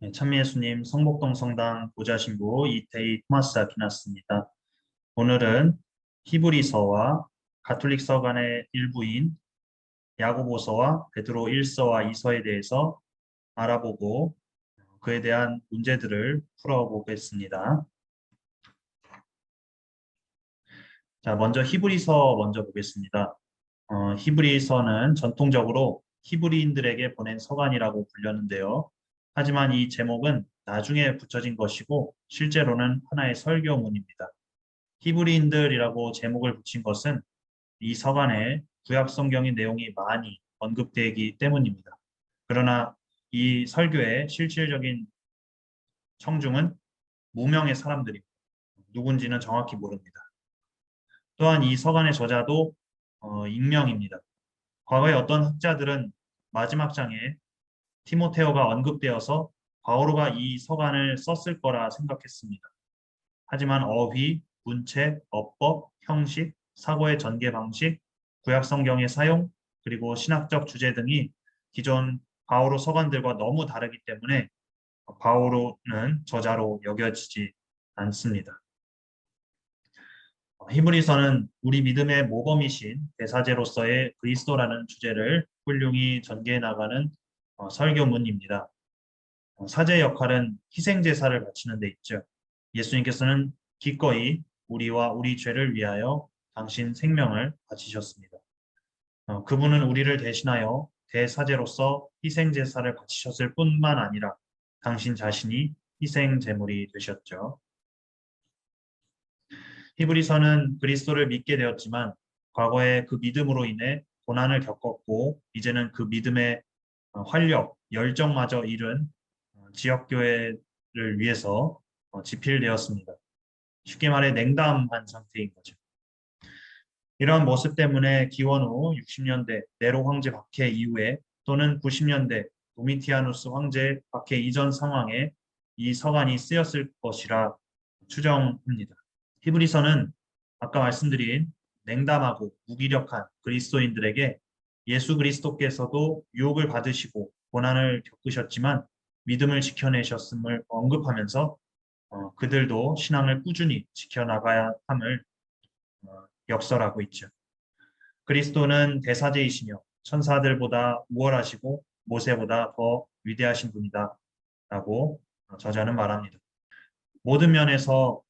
네, 참미예수님 성복동 성당 보좌신부 이태희 토마스 아퀴나스입니다. 오늘은 히브리서와 가톨릭 서간의 일부인 야고보서와 베드로 1서와 2서에 대해서 알아보고 그에 대한 문제들을 풀어보겠습니다. 자, 먼저 히브리서 먼저 보겠습니다. 히브리서는 전통적으로 히브리인들에게 보낸 서간이라고 불렸는데요. 하지만 이 제목은 나중에 붙여진 것이고 실제로는 하나의 설교문입니다. 히브리인들이라고 제목을 붙인 것은 이 서간에 구약 성경의 내용이 많이 언급되기 때문입니다. 그러나 이 설교의 실질적인 청중은 무명의 사람들입니다. 누군지는 정확히 모릅니다. 또한 이 서간의 저자도 익명입니다. 과거에 어떤 학자들은 마지막 장에 티모테오가 언급되어서 바오로가 이 서간을 썼을 거라 생각했습니다. 하지만 어휘, 문체, 어법, 형식, 사고의 전개 방식, 구약 성경의 사용, 그리고 신학적 주제 등이 기존 바오로 서간들과 너무 다르기 때문에 바오로는 저자로 여겨지지 않습니다. 히브리서는 우리 믿음의 모범이신 대사제로서의 그리스도라는 주제를 훌륭히 전개해 나가는 설교문입니다. 사제 역할은 희생제사를 바치는 데 있죠. 예수님께서는 기꺼이 우리와 우리 죄를 위하여 당신 생명을 바치셨습니다. 그분은 우리를 대신하여 대사제로서 희생제사를 바치셨을 뿐만 아니라 당신 자신이 희생제물이 되셨죠. 히브리서는 그리스도를 믿게 되었지만 과거에 그 믿음으로 인해 고난을 겪었고 이제는 그 믿음의 활력, 열정마저 잃은 지역교회를 위해서 지필되었습니다. 쉽게 말해 냉담한 상태인 거죠. 이러한 모습 때문에 기원 후 60년대 네로 황제 박해 이후에 또는 90년대 도미티아누스 황제 박해 이전 상황에 이 서간이 쓰였을 것이라 추정합니다. 히브리서는 아까 말씀드린 냉담하고 무기력한 그리스도인들에게 예수 그리스도께서도 유혹을 받으시고 고난을 겪으셨지만 믿음을 지켜내셨음을 언급하면서 그들도 신앙을 꾸준히 지켜나가야 함을 역설하고 있죠. 그리스도는 대사제이시며 천사들보다 우월하시고 모세보다 더 위대하신 분이다 라고 저자는 말합니다. 모든 면에서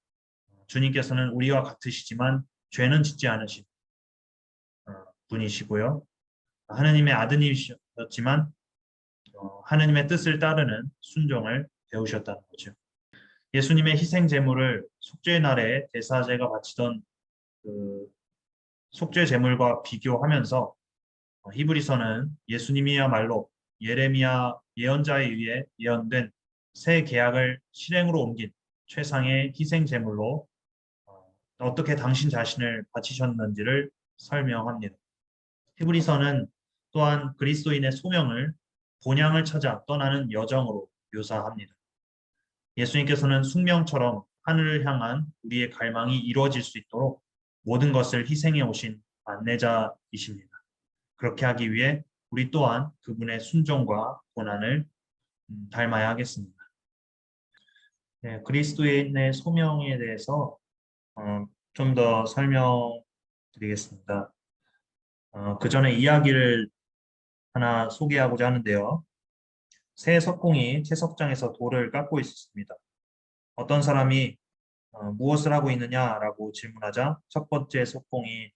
주님께서는 우리와 같으시지만 죄는 짓지 않으신 분이시고요. 하느님의 아드님이셨지만 하느님의 뜻을 따르는 순종을 배우셨다는 거죠. 예수님의 희생 제물을 속죄의 날에 대사제가 바치던 그 속죄 제물과 비교하면서 히브리서는 예수님이야말로 예레미야 예언자에 의해 예언된 새 계약을 실행으로 옮긴 최상의 희생 제물로 어떻게 당신 자신을 바치셨는지를 설명합니다. 히브리서는 또한 그리스도인의 소명을 본향을 찾아 떠나는 여정으로 묘사합니다. 예수님께서는 숙명처럼 하늘을 향한 우리의 갈망이 이루어질 수 있도록 모든 것을 희생해 오신 안내자이십니다. 그렇게 하기 위해 우리 또한 그분의 순종과 고난을 닮아야 하겠습니다. 네, 그리스도인의 소명에 대해서 좀 더 설명드리겠습니다. 그 전에 이야기를 하나 소개하고자 하는데요. 새 석공이 채석장에서 돌을 깎고 있었습니다. 어떤 사람이 무엇을 하고 있느냐라고 질문하자 첫 번째 석공이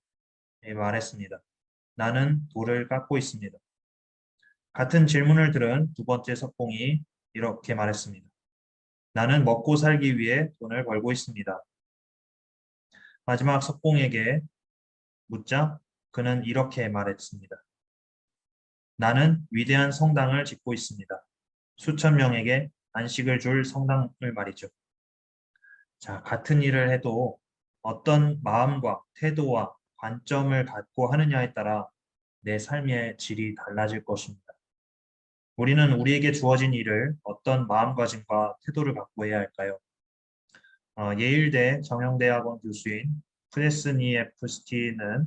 말했습니다. 나는 돌을 깎고 있습니다. 같은 질문을 들은 두 번째 석공이 이렇게 말했습니다. 나는 먹고 살기 위해 돈을 벌고 있습니다. 마지막 석공에게 묻자 그는 이렇게 말했습니다. 나는 위대한 성당을 짓고 있습니다. 수천 명에게 안식을 줄 성당을 말이죠. 자, 같은 일을 해도 어떤 마음과 태도와 관점을 갖고 하느냐에 따라 내 삶의 질이 달라질 것입니다. 우리는 우리에게 주어진 일을 어떤 마음가짐과 태도를 갖고 해야 할까요? 예일대 정형대학원 교수인 프레스니에프스키는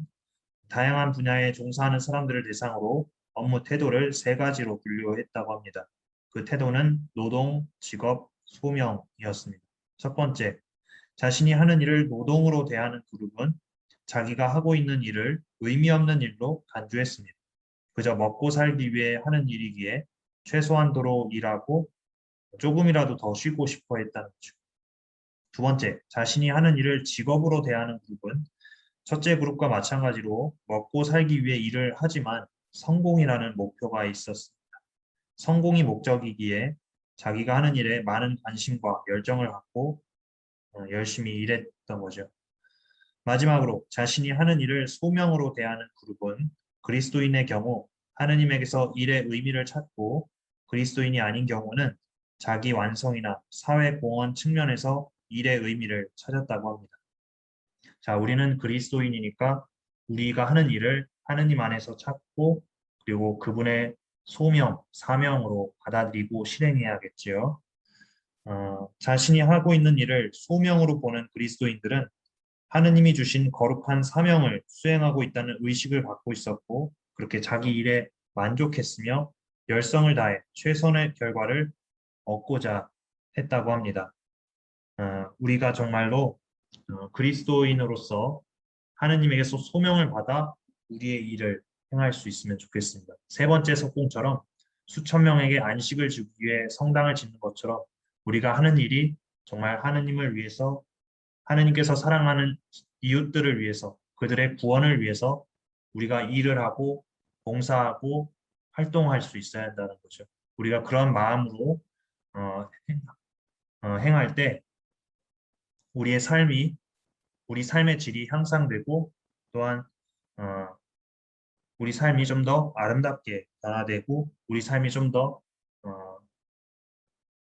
다양한 분야에 종사하는 사람들을 대상으로 업무 태도를 세 가지로 분류했다고 합니다. 그 태도는 노동, 직업, 소명이었습니다. 첫 번째, 자신이 하는 일을 노동으로 대하는 그룹은 자기가 하고 있는 일을 의미 없는 일로 간주했습니다. 그저 먹고 살기 위해 하는 일이기에 최소한도로 일하고 조금이라도 더 쉬고 싶어 했다는 거죠. 두 번째, 자신이 하는 일을 직업으로 대하는 그룹은 첫째 그룹과 마찬가지로 먹고 살기 위해 일을 하지만 성공이라는 목표가 있었습니다. 성공이 목적이기에 자기가 하는 일에 많은 관심과 열정을 갖고 열심히 일했던 거죠. 마지막으로 자신이 하는 일을 소명으로 대하는 그룹은 그리스도인의 경우 하느님에게서 일의 의미를 찾고 그리스도인이 아닌 경우는 자기 완성이나 사회 공헌 측면에서 일의 의미를 찾았다고 합니다. 자, 우리는 그리스도인이니까 우리가 하는 일을 하느님 안에서 찾고 그리고 그분의 소명, 사명으로 받아들이고 실행해야겠지요. 자신이 하고 있는 일을 소명으로 보는 그리스도인들은 하느님이 주신 거룩한 사명을 수행하고 있다는 의식을 갖고 있었고 그렇게 자기 일에 만족했으며 열성을 다해 최선의 결과를 얻고자 했다고 합니다. 우리가 정말로 그리스도인으로서 하느님에게서 소명을 받아 우리의 일을 행할 수 있으면 좋겠습니다. 세 번째 석공처럼 수천 명에게 안식을 주기 위해 성당을 짓는 것처럼 우리가 하는 일이 정말 하느님을 위해서 하느님께서 사랑하는 이웃들을 위해서 그들의 구원을 위해서 우리가 일을 하고 봉사하고 활동할 수 있어야 한다는 거죠. 우리가 그런 마음으로 행할 때 우리의 삶이 우리 삶의 질이 향상되고 또한 어, 우리 삶이 좀 더 아름답게 변화되고 우리 삶이 좀 더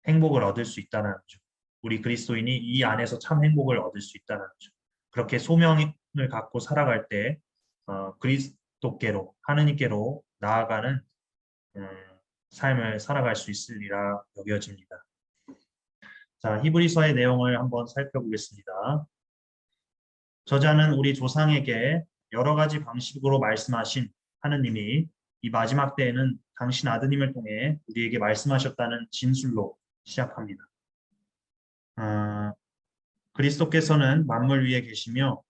행복을 얻을 수 있다는 거죠. 우리 그리스도인이 이 안에서 참 행복을 얻을 수 있다는 거죠. 그렇게 소명을 갖고 살아갈 때 그리스도께로 하느님께로 나아가는 음, 삶을 살아갈 수 있으리라 여겨집니다. 자, 히브리서의 내용을 한번 살펴보겠습니다. 저자는 우리 조상에게 여러 가지 방식으로 말씀하신 하느님이 이 마지막 때에는 당신 아드님을 통해 우리에게 말씀하셨다는 진술로 시작합니다. 그리스도께서는 만물 위에 계시며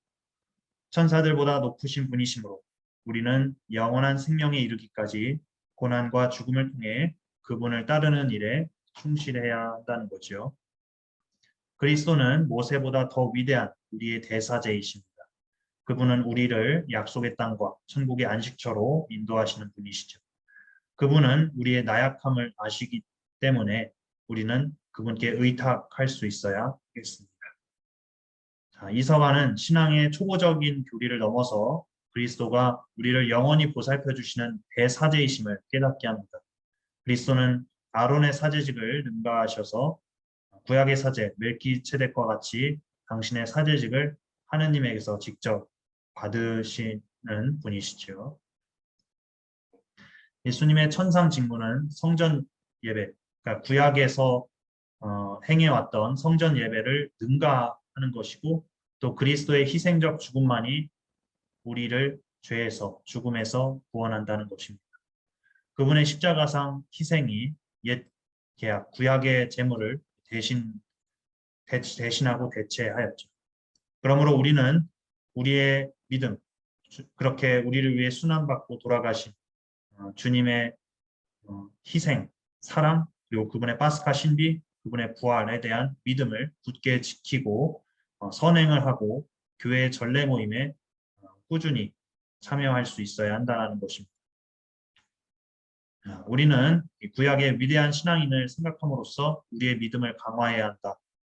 천사들보다 높으신 분이시므로 우리는 영원한 생명에 이르기까지 고난과 죽음을 통해 그분을 따르는 일에 충실해야 한다는 거죠. 그리스도는 모세보다 더 위대한 우리의 대사제이십니다. 그분은 우리를 약속의 땅과 천국의 안식처로 인도하시는 분이시죠. 그분은 우리의 나약함을 아시기 때문에 우리는 그분께 의탁할 수 있어야 하겠습니다. 자, 이 서가는 신앙의 초보적인 교리를 넘어서 그리스도가 우리를 영원히 보살펴 주시는 대사제이심을 깨닫게 합니다. 그리스도는 아론의 사제직을 능가하셔서 구약의 사제 멜기체덱과 같이 당신의 사제직을 하느님에게서 직접 받으시는 분이시죠. 예수님의 천상 직무는 성전 예배, 그러니까 구약에서 행해왔던 성전 예배를 능가하는 것이고 또 그리스도의 희생적 죽음만이 우리를 죄에서 죽음에서 구원한다는 것입니다. 그분의 십자가상 희생이 옛 계약 구약의 제물을 대신하고 대체하였죠. 그러므로 우리는 우리의 믿음, 그렇게 우리를 위해 순환받고 돌아가신 주님의 희생, 사랑, 그리고 그분의 파스카 신비, 그분의 부활에 대한 믿음을 굳게 지키고 선행을 하고 교회 전례 모임에 꾸준히 참여할 수 있어야 한다는 것입니다. 우리는 구약의 위대한 신앙인을 생각함으로써 우리의 믿음을 강화해야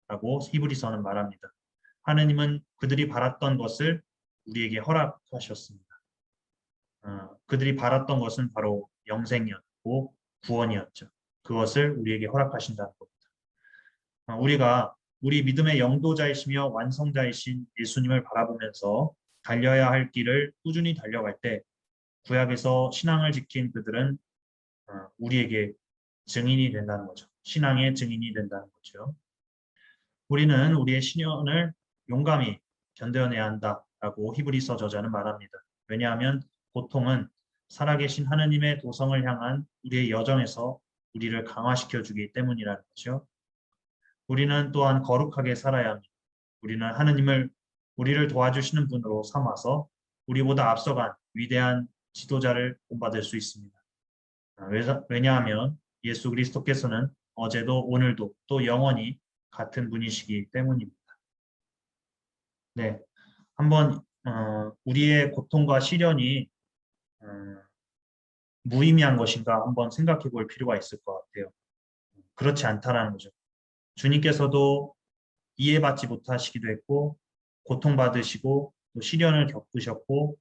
한다라고 히브리서는 말합니다. 하느님은 그들이 바랐던 것을 우리에게 허락하셨습니다. 그들이 바랐던 것은 바로 영생이었고 구원이었죠. 그것을 우리에게 허락하신다는 겁니다. 우리가 우리 믿음의 영도자이시며 완성자이신 예수님을 바라보면서 달려야 할 길을 꾸준히 달려갈 때 구약에서 신앙을 지킨 그들은 우리에게 증인이 된다는 거죠. 신앙의 증인이 된다는 거죠. 우리는 우리의 시련을 용감히 견뎌내야 한다라고 히브리서 저자는 말합니다. 왜냐하면 고통은 살아계신 하느님의 도성을 향한 우리의 여정에서 우리를 강화시켜 주기 때문이라는 거죠. 우리는 또한 거룩하게 살아야 합니다. 우리는 하느님을 우리를 도와주시는 분으로 삼아서 우리보다 앞서간 위대한 지도자를 본받을 수 있습니다. 왜냐하면 예수 그리스도께서는 어제도 오늘도 또 영원히 같은 분이시기 때문입니다. 네, 한번 우리의 고통과 시련이 어, 무의미한 것인가 한번 생각해 볼 필요가 있을 것 같아요. 그렇지 않다라는 거죠. 주님께서도 이해받지 못하시기도 했고 고통받으시고 또 시련을 겪으셨고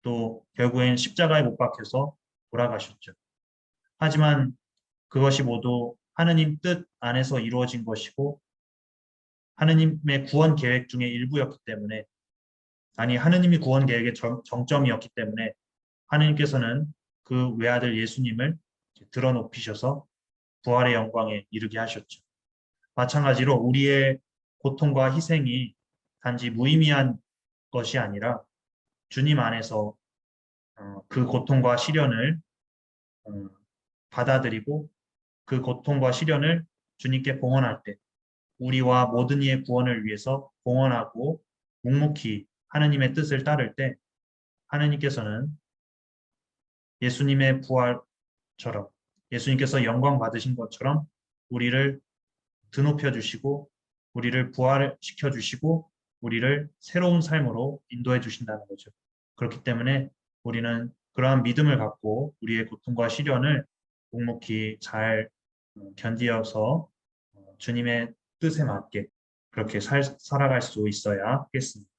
또 결국엔 십자가에 못 박혀서 돌아가셨죠. 하지만 그것이 모두 하느님 뜻 안에서 이루어진 것이고 하느님의 구원 계획 중의 일부였기 때문에 하느님이 구원 계획의 정점이었기 때문에 하느님께서는 그 외아들 예수님을 드러높이셔서 부활의 영광에 이르게 하셨죠. 마찬가지로 우리의 고통과 희생이 단지 무의미한 것이 아니라 주님 안에서 그 고통과 시련을 받아들이고 그 고통과 시련을 주님께 봉헌할 때 우리와 모든 이의 구원을 위해서 봉헌하고 묵묵히 하느님의 뜻을 따를 때 하느님께서는 예수님의 부활처럼 예수님께서 영광 받으신 것처럼 우리를 드높여 주시고 우리를 부활시켜 주시고 우리를 새로운 삶으로 인도해 주신다는 거죠. 그렇기 때문에 우리는 그러한 믿음을 갖고 우리의 고통과 시련을 묵묵히 잘 견디어서 주님의 뜻에 맞게 그렇게 살아갈 수 있어야 하겠습니다.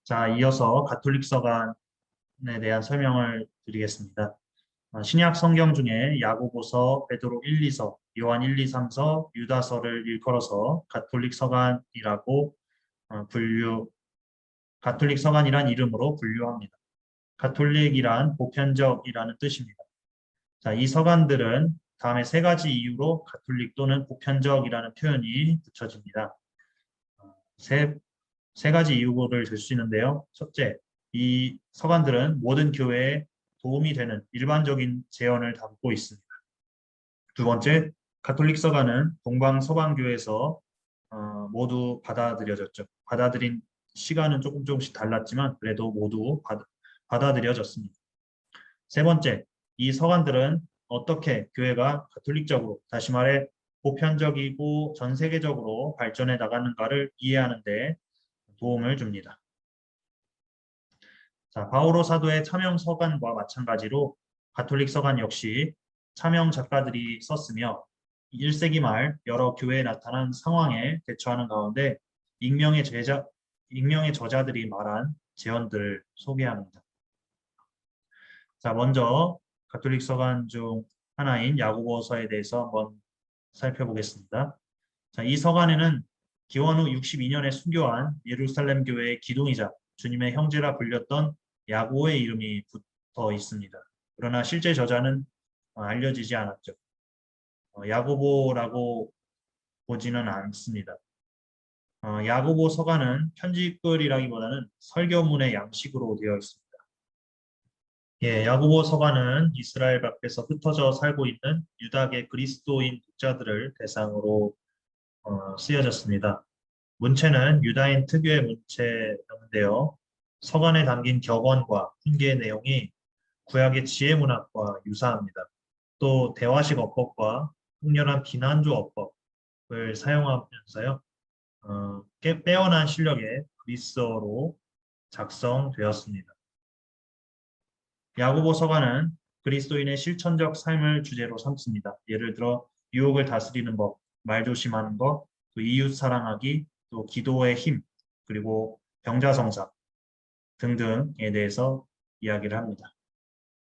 자, 이어서 가톨릭 서간에 대한 설명을 드리겠습니다. 신약 성경 중에 야고보서, 베드로 1, 2서, 요한 1, 2, 3서, 유다서를 일컬어서 가톨릭 서간이라고 가톨릭 서간이란 이름으로 분류합니다. 가톨릭이란 보편적이라는 뜻입니다. 자, 이 서간들은 다음에 세 가지 이유로 가톨릭 또는 보편적이라는 표현이 붙여집니다. 세 가지 이유를 들 수 있는데요. 첫째, 이 서간들은 모든 교회에 도움이 되는 일반적인 재현을 담고 있습니다. 두 번째, 가톨릭 서간은 동방 서방교에서 모두 받아들여졌죠. 받아들인 시간은 조금씩 달랐지만 그래도 모두 받아들여졌습니다. 세 번째, 이 서간들은 어떻게 교회가 가톨릭적으로, 다시 말해 보편적이고 전 세계적으로 발전해 나가는가를 이해하는 데 도움을 줍니다. 자, 바오로 사도의 차명 서간과 마찬가지로 가톨릭 서간 역시 차명 작가들이 썼으며 1세기 말 여러 교회에 나타난 상황에 대처하는 가운데 익명의 저자들이 말한 제언들을 소개합니다. 자, 먼저 가톨릭 서간 중 하나인 야고보서에 대해서 한번 살펴보겠습니다. 자, 이 서간에는 기원 후 62년에 순교한 예루살렘 교회의 기둥이자 주님의 형제라 불렸던 야고의 이름이 붙어 있습니다. 그러나 실제 저자는 알려지지 않았죠. 야고보라고 보지는 않습니다. 야고보 서간은 편지글이라기보다는 설교문의 양식으로 되어 있습니다. 예, 야고보 서간은 이스라엘 밖에서 흩어져 살고 있는 유다계 그리스도인 독자들을 대상으로 쓰여졌습니다. 문체는 유다인 특유의 문체인데요. 서간에 담긴 격언과 훈계의 내용이 구약의 지혜 문학과 유사합니다. 또 대화식 어법과 통렬한 비난조 어법을 사용하면서요. 꽤 빼어난 실력의 그리스어로 작성되었습니다. 야고보 서간은 그리스도인의 실천적 삶을 주제로 삼습니다. 예를 들어 유혹을 다스리는 법, 말조심하는 것, 또 이웃 사랑하기, 또 기도의 힘, 그리고 병자성사 등등에 대해서 이야기를 합니다.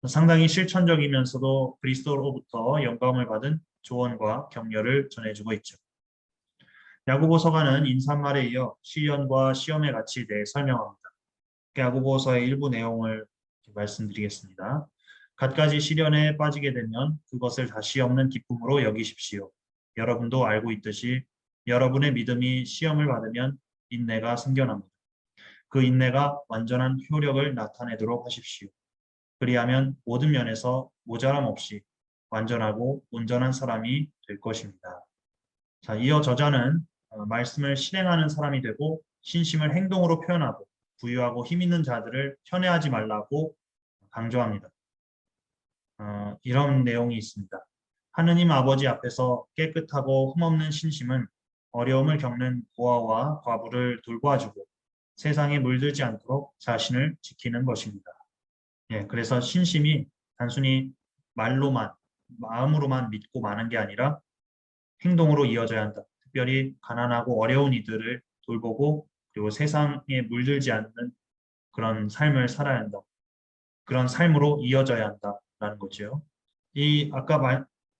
상당히 실천적이면서도 그리스도로부터 영감을 받은 조언과 격려를 전해주고 있죠. 야고보 서간은 인사말에 이어 시련과 시험의 가치에 대해 설명합니다. 야고보서의 일부 내용을 말씀드리겠습니다. 갖가지 시련에 빠지게 되면 그것을 다시 없는 기쁨으로 여기십시오. 여러분도 알고 있듯이 여러분의 믿음이 시험을 받으면 인내가 생겨납니다. 그 인내가 완전한 효력을 나타내도록 하십시오. 그리하면 모든 면에서 모자람 없이 완전하고 온전한 사람이 될 것입니다. 자, 이어 저자는 말씀을 실행하는 사람이 되고 신심을 행동으로 표현하고 부유하고 힘 있는 자들을 편애하지 말라고 강조합니다. 이런 내용이 있습니다. 하느님 아버지 앞에서 깨끗하고 흠없는 신심은 어려움을 겪는 고아와 과부를 돌보아주고 세상에 물들지 않도록 자신을 지키는 것입니다. 예, 그래서 신심이 단순히 말로만, 마음으로만 믿고 마는 게 아니라 행동으로 이어져야 한다. 특별히 가난하고 어려운 이들을 돌보고 그리고 세상에 물들지 않는 그런 삶을 살아야 한다. 그런 삶으로 이어져야 한다라는 거죠.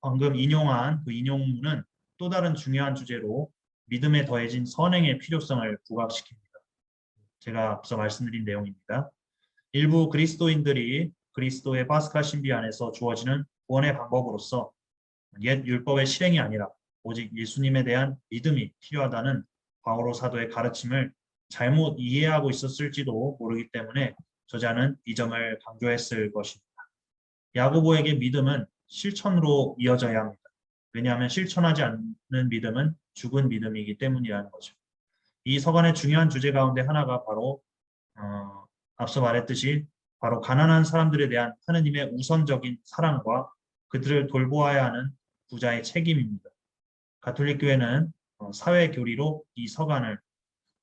방금 인용한 그 인용문은 또 다른 중요한 주제로 믿음에 더해진 선행의 필요성을 부각시킵니다. 제가 앞서 말씀드린 내용입니다. 일부 그리스도인들이 그리스도의 파스카 신비 안에서 주어지는 구원의 방법으로서 옛 율법의 실행이 아니라 오직 예수님에 대한 믿음이 필요하다는 바오로 사도의 가르침을 잘못 이해하고 있었을지도 모르기 때문에 저자는 이 점을 강조했을 것입니다. 야고보에게 믿음은 실천으로 이어져야 합니다. 왜냐하면 실천하지 않는 믿음은 죽은 믿음이기 때문이라는 거죠. 이 서간의 중요한 주제 가운데 하나가 바로 앞서 말했듯이 바로 가난한 사람들에 대한 하느님의 우선적인 사랑과 그들을 돌보아야 하는 부자의 책임입니다. 가톨릭 교회는 사회 교리로 이 서간을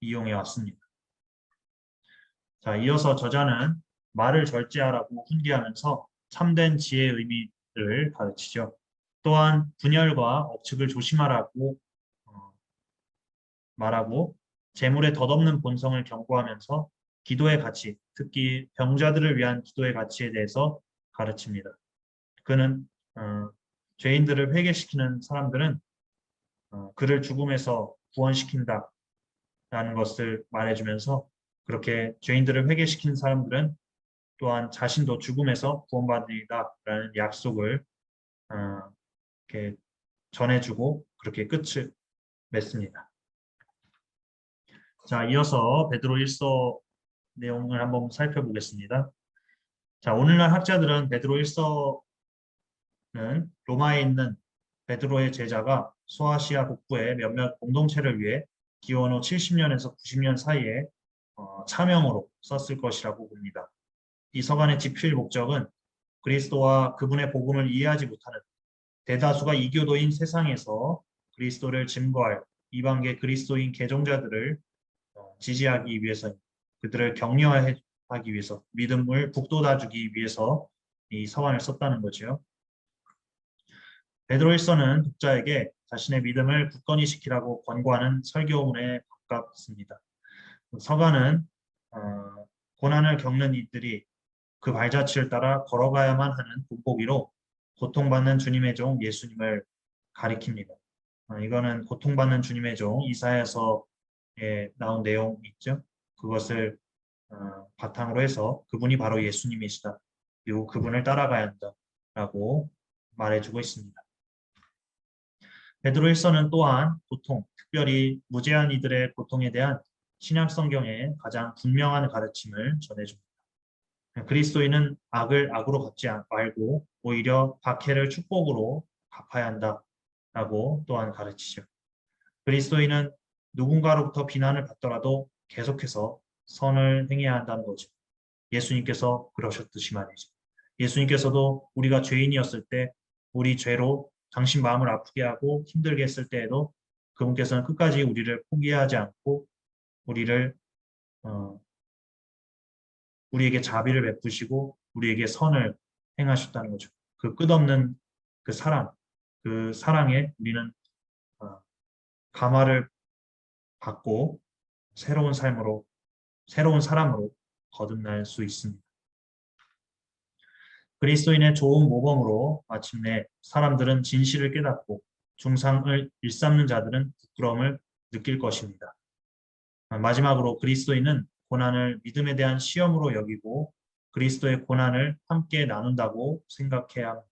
이용해 왔습니다. 자, 이어서 저자는 말을 절제하라고 훈계하면서 참된 지혜의 의미를 가르치죠. 또한 분열과 억측을 조심하라고 말하고 재물의 덧없는 본성을 경고하면서 기도의 가치, 특히 병자들을 위한 기도의 가치에 대해서 가르칩니다. 그는 죄인들을 회개시키는 사람들은 그를 죽음에서 구원시킨다라는 것을 말해주면서 그렇게 죄인들을 회개시킨 사람들은 또한 자신도 죽음에서 구원받으리다라는 약속을 이렇게 전해주고 그렇게 끝을 맺습니다. 자, 이어서 베드로 1서 내용을 한번 살펴보겠습니다. 자, 오늘날 학자들은 베드로 1서는 로마에 있는 베드로의 제자가 소아시아 북부의 몇몇 공동체를 위해 기원 후 70년에서 90년 사이에 차명으로 썼을 것이라고 봅니다. 이 서간의 집필 목적은 그리스도와 그분의 복음을 이해하지 못하는 대다수가 이교도인 세상에서 그리스도를 증거할 이방계 그리스도인 개종자들을 지지하기 위해서 그들을 격려하기 위해서 믿음을 북돋아주기 위해서 이 서간을 썼다는 거죠. 베드로일서는 독자에게 자신의 믿음을 굳건히 지키라고 권고하는 설교문에 가깝습니다. 서간은 고난을 겪는 이들이 그 발자취를 따라 걸어가야만 하는 본보기로 고통받는 주님의 종 예수님을 가리킵니다. 이거는 고통받는 주님의 종 이사야서에 나온 내용이 있죠. 그것을 바탕으로 해서 그분이 바로 예수님이시다. 그리고 그분을 따라가야 한다라고 말해주고 있습니다. 베드로 1서는 또한 고통, 특별히 무죄한 이들의 고통에 대한 신약 성경의 가장 분명한 가르침을 전해줍니다. 그리스도인은 악을 악으로 갚지 말고 오히려 박해를 축복으로 갚아야 한다라고 또한 가르치죠. 그리스도인은 누군가로부터 비난을 받더라도 계속해서 선을 행해야 한다는 거죠. 예수님께서 그러셨듯이 말이죠. 예수님께서도 우리가 죄인이었을 때 우리 죄로 당신 마음을 아프게 하고 힘들게 했을 때에도 그분께서는 끝까지 우리를 포기하지 않고 우리에게 자비를 베푸시고 우리에게 선을 행하셨다는 거죠. 그 끝없는 그 사랑에 우리는 감화를 받고 새로운 사람으로 거듭날 수 있습니다. 그리스도인의 좋은 모범으로 마침내 사람들은 진실을 깨닫고 중상을 일삼는 자들은 부끄러움을 느낄 것입니다. 마지막으로 그리스도인은 고난을 믿음에 대한 시험으로 여기고 그리스도의 고난을 함께 나눈다고 생각해야 합니다.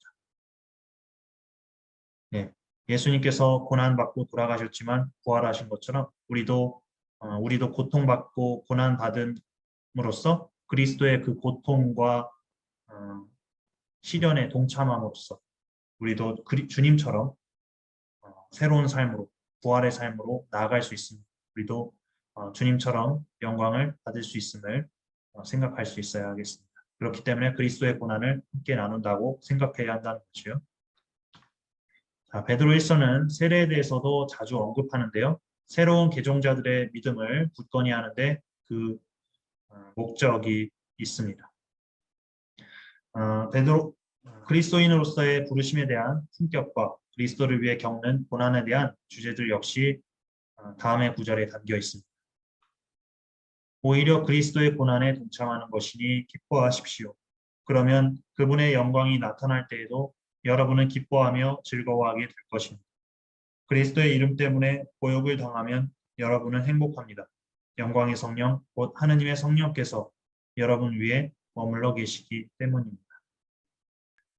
네, 예수님께서 고난받고 돌아가셨지만 부활하신 것처럼 우리도 고통받고 고난받음으로써 그리스도의 그 고통과 시련에 동참함으로써 우리도 주님처럼 새로운 삶으로, 부활의 삶으로 나아갈 수 있습니다. 우리도 주님처럼 영광을 받을 수 있음을 생각할 수 있어야 하겠습니다. 그렇기 때문에 그리스도의 고난을 함께 나눈다고 생각해야 한다는 것이요. 자, 베드로 1서는 세례에 대해서도 자주 언급하는데요. 새로운 개종자들의 믿음을 굳건히 하는데 그 목적이 있습니다. 베드로 그리스도인으로서의 부르심에 대한 품격과 그리스도를 위해 겪는 고난에 대한 주제들 역시 다음의 구절에 담겨 있습니다. 오히려 그리스도의 고난에 동참하는 것이니 기뻐하십시오. 그러면 그분의 영광이 나타날 때에도 여러분은 기뻐하며 즐거워하게 될 것입니다. 그리스도의 이름 때문에 고욕을 당하면 여러분은 행복합니다. 영광의 성령, 곧 하느님의 성령께서 여러분 위에 머물러 계시기 때문입니다.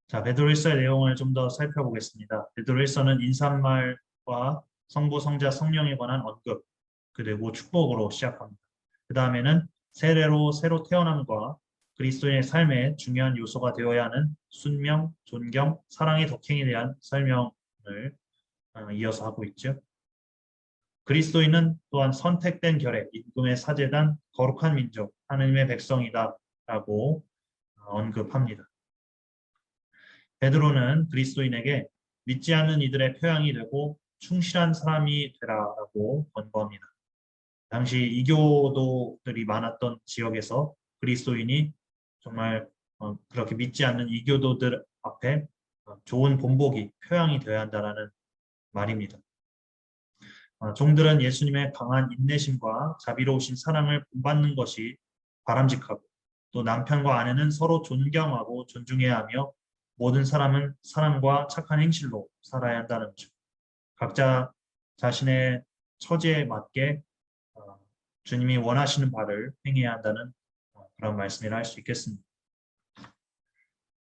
자, 베드로 1서의 내용을 좀 더 살펴보겠습니다. 베드로 1서는 인사말과 성부, 성자, 성령에 관한 언급, 그리고 축복으로 시작합니다. 그 다음에는 세례로 새로 태어남과 그리스도인의 삶의 중요한 요소가 되어야 하는 순명, 존경, 사랑의 덕행에 대한 설명을 이어서 하고 있죠. 그리스도인은 또한 선택된 결의, 임금의 사제단, 거룩한 민족, 하느님의 백성이다 라고 언급합니다. 베드로는 그리스도인에게 믿지 않는 이들의 표양이 되고 충실한 사람이 되라라고 권고합니다. 당시 이교도들이 많았던 지역에서 그리스도인이 정말 그렇게 믿지 않는 이교도들 앞에 좋은 본보기, 표양이 되어야 한다는 말입니다. 종들은 예수님의 강한 인내심과 자비로우신 사랑을 본받는 것이 바람직하고 또 남편과 아내는 서로 존경하고 존중해야 하며 모든 사람은 사랑과 착한 행실로 살아야 한다는 거죠. 각자 자신의 처지에 맞게 주님이 원하시는 바를 행해야 한다는 그런 말씀이라 할 수 있겠습니다.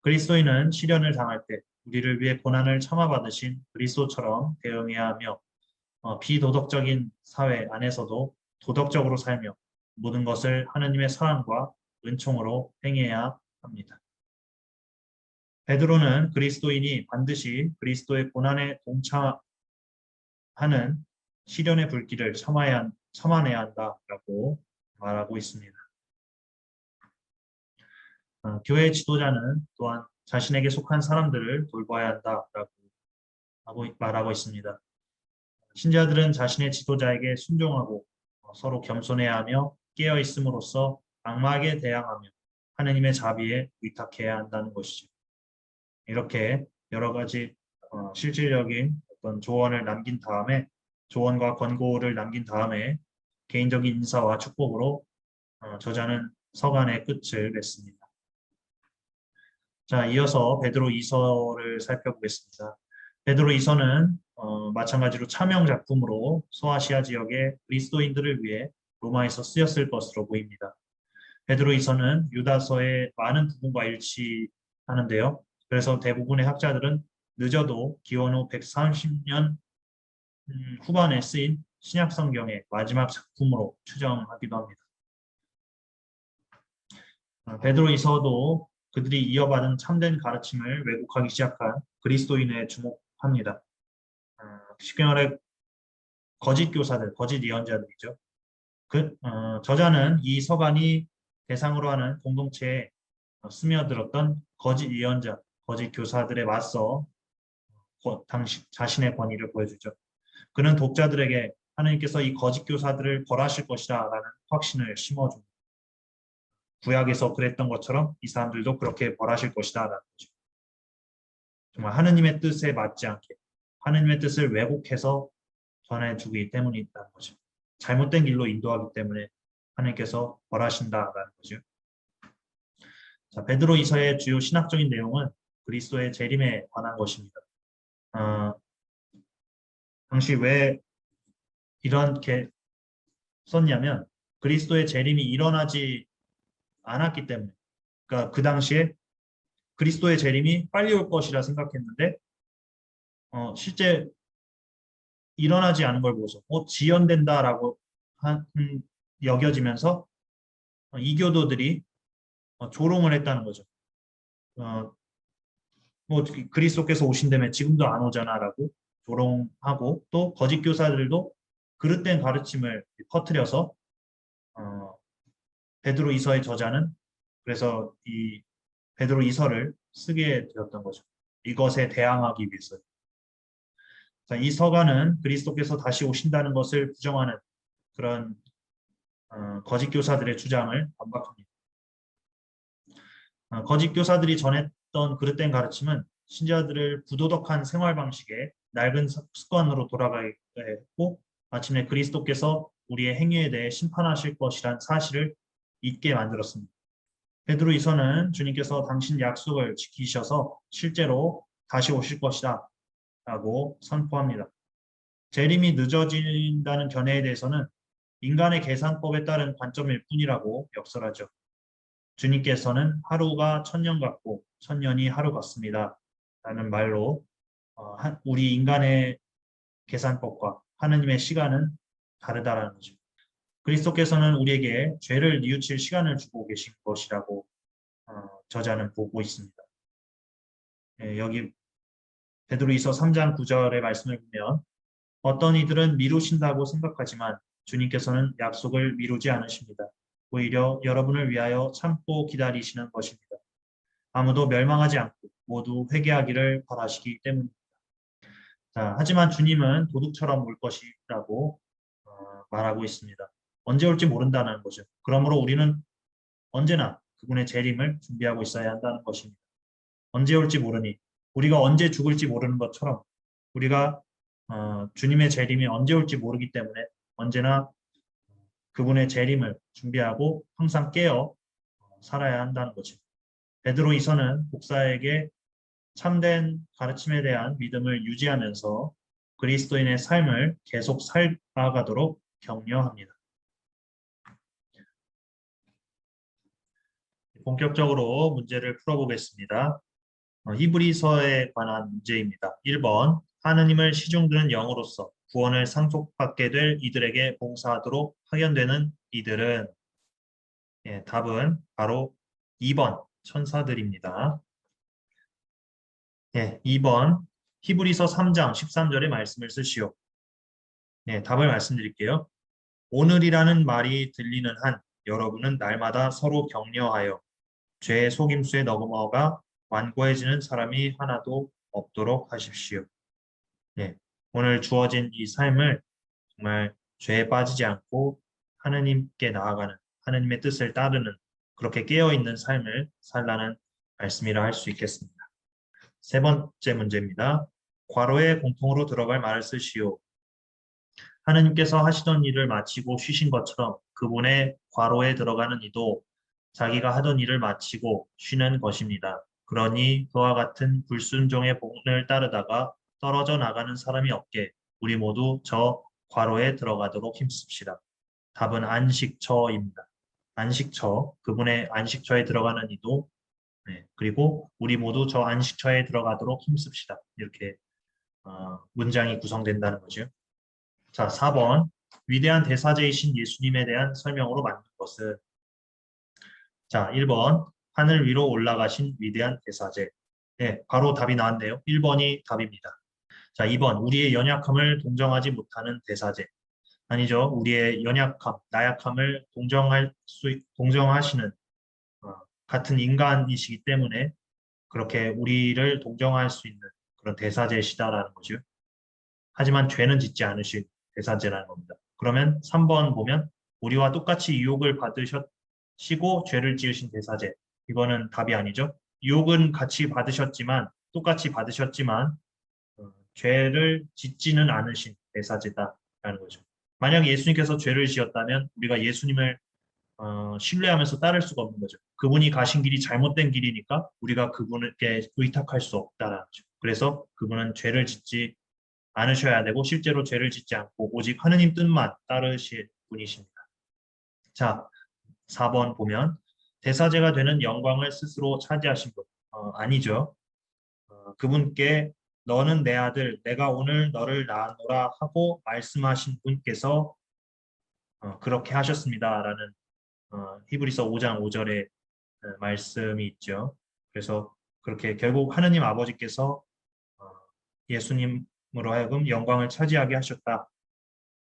그리스도인은 시련을 당할 때 우리를 위해 고난을 참아받으신 그리스도처럼 대응해야 하며 비도덕적인 사회 안에서도 도덕적으로 살며 모든 것을 하느님의 사랑과 은총으로 행해야 합니다. 베드로는 그리스도인이 반드시 그리스도의 고난에 동참하는 시련의 불길을 참아내야 한다라고 말하고 있습니다. 교회 지도자는 또한 자신에게 속한 사람들을 돌봐야 한다라고 말하고 있습니다. 신자들은 자신의 지도자에게 순종하고 서로 겸손해야 하며 깨어 있음으로써 악마에게 대항하며 하느님의 자비에 의탁해야 한다는 것이죠. 이렇게 여러 가지 실질적인 어떤 조언을 남긴 다음에 조언과 권고를 남긴 다음에 개인적인 인사와 축복으로 저자는 서간의 끝을 맺습니다. 자, 이어서 베드로 2서를 살펴보겠습니다. 베드로 2서는 마찬가지로 차명 작품으로 소아시아 지역의 그리스도인들을 위해 로마에서 쓰였을 것으로 보입니다. 베드로 2서는 유다서의 많은 부분과 일치하는데요. 그래서 대부분의 학자들은 늦어도 기원 후 130년 후반에 쓰인 신약성경의 마지막 작품으로 추정하기도 합니다. 베드로이서도 그들이 이어받은 참된 가르침을 왜곡하기 시작한 그리스도인에 주목합니다. 쉽게 말해 거짓 교사들, 거짓 예언자들이죠. 저자는 이 서간이 대상으로 하는 공동체에 스며들었던 거짓 예언자, 거짓 교사들에 맞서 당시 자신의 권위를 보여주죠. 그는 독자들에게 하나님께서 이 거짓 교사들을 벌하실 것이다 라는 확신을 심어줍니다. 구약에서 그랬던 것처럼 이 사람들도 그렇게 벌하실 것이다 라는 거죠. 정말 하느님의 뜻에 맞지 않게 하느님의 뜻을 왜곡해서 전해주기 때문이라는 거죠. 잘못된 길로 인도하기 때문에 하나님께서 벌하신다라는 거죠. 자, 베드로 이서의 주요 신학적인 내용은 그리스도의 재림에 관한 것입니다. 당시 왜 이렇게 썼냐면 그리스도의 재림이 일어나지 않았기 때문에, 그러니까 그 당시에 그리스도의 재림이 빨리 올 것이라 생각했는데 실제 일어나지 않은 걸 보고서 지연된다라고 여겨지면서 이교도들이 조롱을 했다는 거죠. 뭐 그리스도께서 오신다면 지금도 안 오잖아라고 조롱하고 또 거짓 교사들도 그릇된 가르침을 퍼뜨려서 어, 베드로 이서의 저자는 그래서 이 베드로 이서를 쓰게 되었던 거죠. 이것에 대항하기 위해서. 자, 이 서가는 그리스도께서 다시 오신다는 것을 부정하는 그런 거짓 교사들의 주장을 반박합니다. 거짓 교사들이 전했던 그릇된 가르침은 신자들을 부도덕한 생활 방식에 낡은 습관으로 돌아가게 했고 마침내 그리스도께서 우리의 행위에 대해 심판하실 것이란 사실을 잊게 만들었습니다. 베드로이서는 주님께서 당신 약속을 지키셔서 실제로 다시 오실 것이다 라고 선포합니다. 재림이 늦어진다는 견해에 대해서는 인간의 계산법에 따른 관점일 뿐이라고 역설하죠. 주님께서는 하루가 천년 같고 천년이 하루 같습니다. 라는 말로 우리 인간의 계산법과 하느님의 시간은 다르다라는 거죠. 그리스도께서는 우리에게 죄를 뉘우칠 시간을 주고 계신 것이라고 저자는 보고 있습니다. 여기 베드로이서 3장 9절의 말씀을 보면 어떤 이들은 미루신다고 생각하지만 주님께서는 약속을 미루지 않으십니다. 오히려 여러분을 위하여 참고 기다리시는 것입니다. 아무도 멸망하지 않고 모두 회개하기를 바라시기 때문입니다. 자, 하지만 주님은 도둑처럼 올 것이라고 말하고 있습니다. 언제 올지 모른다는 거죠. 그러므로 우리는 언제나 그분의 재림을 준비하고 있어야 한다는 것입니다. 언제 올지 모르니 우리가 언제 죽을지 모르는 것처럼 우리가 주님의 재림이 언제 올지 모르기 때문에 언제나 그분의 재림을 준비하고 항상 깨어 살아야 한다는 거죠. 베드로 이서는 목사에게 참된 가르침에 대한 믿음을 유지하면서 그리스도인의 삶을 계속 살아가도록 격려합니다. 본격적으로 문제를 풀어보겠습니다. 히브리서에 관한 문제입니다. 1번 하느님을 시중드는 영으로서 구원을 상속받게 될 이들에게 봉사하도록 파견되는 이들은 답은 바로 2번 천사들입니다. 2번 히브리서 3장 13절의 말씀을 쓰시오. 답을 말씀드릴게요. 오늘이라는 말이 들리는 한 여러분은 날마다 서로 격려하여 죄의 속임수에 넘어가 완고해지는 사람이 하나도 없도록 하십시오. 오늘 주어진 이 삶을 정말 죄에 빠지지 않고 하느님께 나아가는 하느님의 뜻을 따르는 그렇게 깨어있는 삶을 살라는 말씀이라 할 수 있겠습니다. 세 번째 문제입니다. 괄호에 공통으로 들어갈 말을 쓰시오. 하느님께서 하시던 일을 마치고 쉬신 것처럼 그분의 괄호에 들어가는 이도 자기가 하던 일을 마치고 쉬는 것입니다. 그러니 그와 같은 불순종의 본을 따르다가 떨어져 나가는 사람이 없게 우리 모두 저 괄호에 들어가도록 힘씁시다. 답은 안식처입니다. 안식처, 그분의 안식처에 들어가는 이도 그리고 우리 모두 저 안식처에 들어가도록 힘씁시다. 이렇게 문장이 구성된다는 거죠. 자, 4번 위대한 대사제이신 예수님에 대한 설명으로 만든 것은 자, 1번 하늘 위로 올라가신 위대한 대사제. 바로 답이 나왔네요. 1번이 답입니다. 자, 2번 우리의 연약함을 동정하지 못하는 대사제. 아니죠. 우리의 연약함, 나약함을 동정하시는 같은 인간이시기 때문에 그렇게 우리를 동정할 수 있는 그런 대사제시다라는 거죠. 하지만 죄는 짓지 않으신 대사제라는 겁니다. 그러면 3번 보면 우리와 똑같이 유혹을 받으시고 죄를 지으신 대사제. 이거는 답이 아니죠. 유혹은 같이 받으셨지만 똑같이 받으셨지만 죄를 짓지는 않으신 대사제다라는 거죠. 만약 예수님께서 죄를 지었다면 우리가 예수님을 신뢰하면서 따를 수가 없는 거죠. 그분이 가신 길이 잘못된 길이니까 우리가 그분께 의탁할 수 없다라는 거죠. 그래서 그분은 죄를 짓지 않으셔야 되고 실제로 죄를 짓지 않고 오직 하느님 뜻만 따르실 분이십니다. 자, 4번 보면 대사제가 되는 영광을 스스로 차지하신 분. 아니죠. 그분께 너는 내 아들, 내가 오늘 너를 낳았노라 하고 말씀하신 분께서 그렇게 하셨습니다라는 히브리서 5장 5절에 말씀이 있죠. 그래서 그렇게 결국 하느님 아버지께서 예수님으로 하여금 영광을 차지하게 하셨다.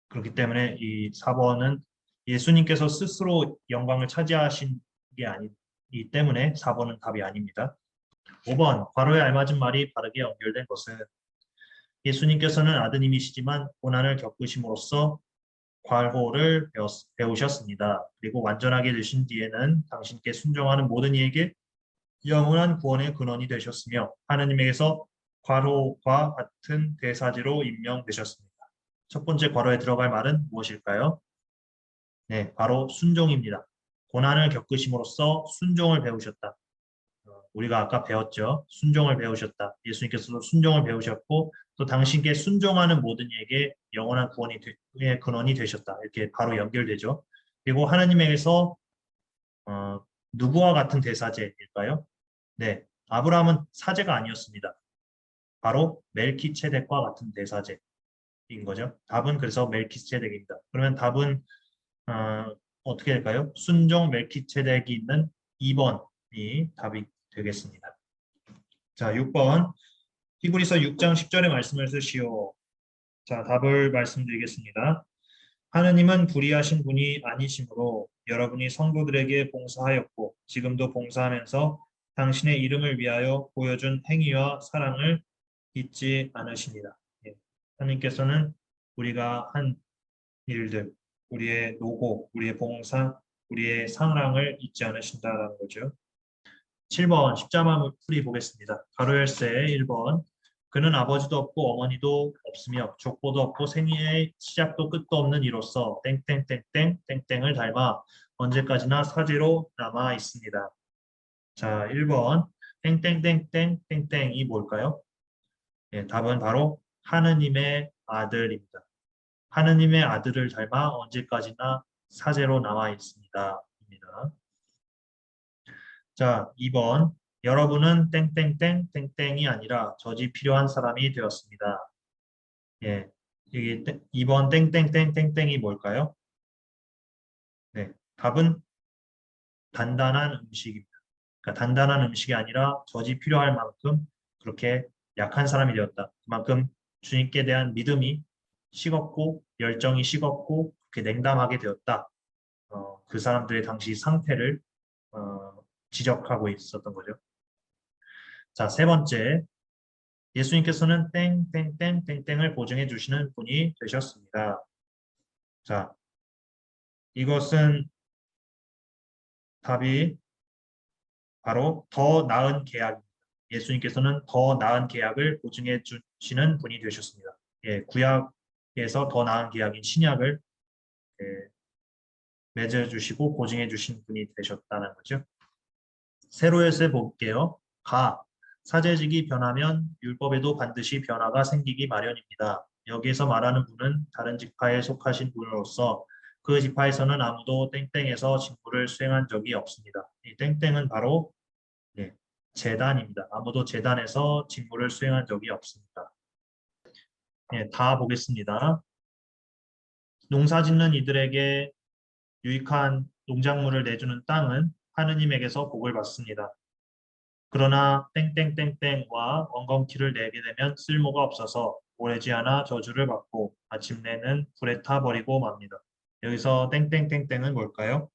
그렇기 때문에 이 4번은 예수님께서 스스로 영광을 차지하신 게 아니기 때문에 4번은 답이 아닙니다. 5번, 괄호에 알맞은 말이 바르게 연결된 것은 예수님께서는 아드님이시지만 고난을 겪으심으로써 괄호를 배우셨습니다. 그리고 완전하게 되신 뒤에는 당신께 순종하는 모든 이에게 영원한 구원의 근원이 되셨으며 하느님에게서 괄호와 같은 대사지로 임명되셨습니다. 첫 번째 괄호에 들어갈 말은 무엇일까요? 네, 바로 순종입니다. 고난을 겪으심으로써 순종을 배우셨다. 우리가 아까 배웠죠. 순종을 배우셨다. 예수님께서도 순종을 배우셨고 또 당신께 순종하는 모든 이에게 영원한 구원의 근원이 되셨다. 이렇게 바로 연결되죠. 그리고 하나님에게서 누구와 같은 대사제일까요? 네, 아브라함은 사제가 아니었습니다. 바로 멜키체덱과 같은 대사제인 거죠. 답은 그래서 멜키체덱입니다. 그러면 답은 어떻게 될까요? 순종 멜키체덱이 있는 2번이 답이 되겠습니다. 자, 6번. 히브리서 6장 10절의 말씀을 쓰시오. 자, 답을 말씀드리겠습니다. 하느님은 불의하신 분이 아니시므로 여러분이 성도들에게 봉사하였고 지금도 봉사하면서 당신의 이름을 위하여 보여준 행위와 사랑을 잊지 않으십니다. 예. 하느님께서는 우리가 한 일들, 우리의 노고, 우리의 봉사, 우리의 사랑을 잊지 않으신다는 거죠. 7번 십자마 풀이 보겠습니다. 가로 열쇠 1번. 그는 아버지도 없고 어머니도 없으며 족보도 없고 생애의 시작도 끝도 없는 이로써 땡땡땡땡 땡땡을 닮아 언제까지나 사제로 남아 있습니다. 자, 1번 땡땡땡땡 땡땡이 뭘까요? 예, 답은 바로 하느님의 아들입니다. 하느님의 아들을 닮아 언제까지나 사제로 남아 있습니다. 입니다. 자, 2번. 여러분은 땡땡땡 땡땡이 아니라 젖이 필요한 사람이 되었습니다. 예. 이게 2번 땡땡땡 땡땡이 뭘까요? 네. 답은 단단한 음식입니다. 그러니까 단단한 음식이 아니라 젖이 필요할 만큼 그렇게 약한 사람이 되었다. 그만큼 주님께 대한 믿음이 식었고 열정이 식었고 그렇게 냉담하게 되었다. 그 사람들의 당시 상태를 지적하고 있었던 거죠. 자, 세 번째. 예수님께서는 땡땡땡땡땡을 보증해 주시는 분이 되셨습니다. 자, 이것은 답이 바로 더 나은 계약입니다. 예수님께서는 더 나은 계약을 보증해 주시는 분이 되셨습니다. 예, 구약에서 더 나은 계약인 신약을 맺어주시고 보증해 주신 분이 되셨다는 거죠. 세로에서 볼게요. 사제직이 변하면 율법에도 반드시 변화가 생기기 마련입니다. 여기에서 말하는 분은 다른 지파에 속하신 분으로서 그 지파에서는 아무도 땡땡에서 직무를 수행한 적이 없습니다. 이 땡땡은 바로 제단입니다. 아무도 제단에서 직무를 수행한 적이 없습니다. 다 보겠습니다. 농사 짓는 이들에게 유익한 농작물을 내주는 땅은 하느님에게서 복을 받습니다. 그러나 땡땡땡땡과 엉겅퀴를 내게 되면 쓸모가 없어서 오래지 않아 저주를 받고 마침내는 불에 타버리고 맙니다. 여기서 땡땡땡땡은 뭘까요?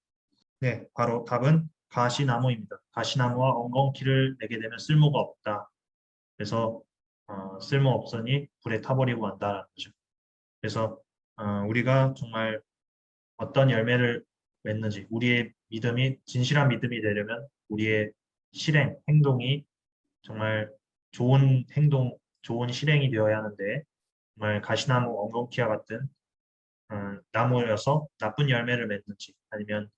네, 바로 답은 가시나무입니다. 가시나무와 엉겅퀴를 내게 되면 쓸모가 없다. 그래서 쓸모없으니 불에 타버리고 만다라는 거죠. 그래서 우리가 정말 어떤 열매를 맺는지 우리의 믿음이 진실한 믿음이 되려면 우리의 실행, 행동이 정말 좋은 행동, 좋은 실행이 되어야 하는데 정말 가시나무, 엉겅퀴와 같은 나무여서 나쁜 열매를 맺는지 아니면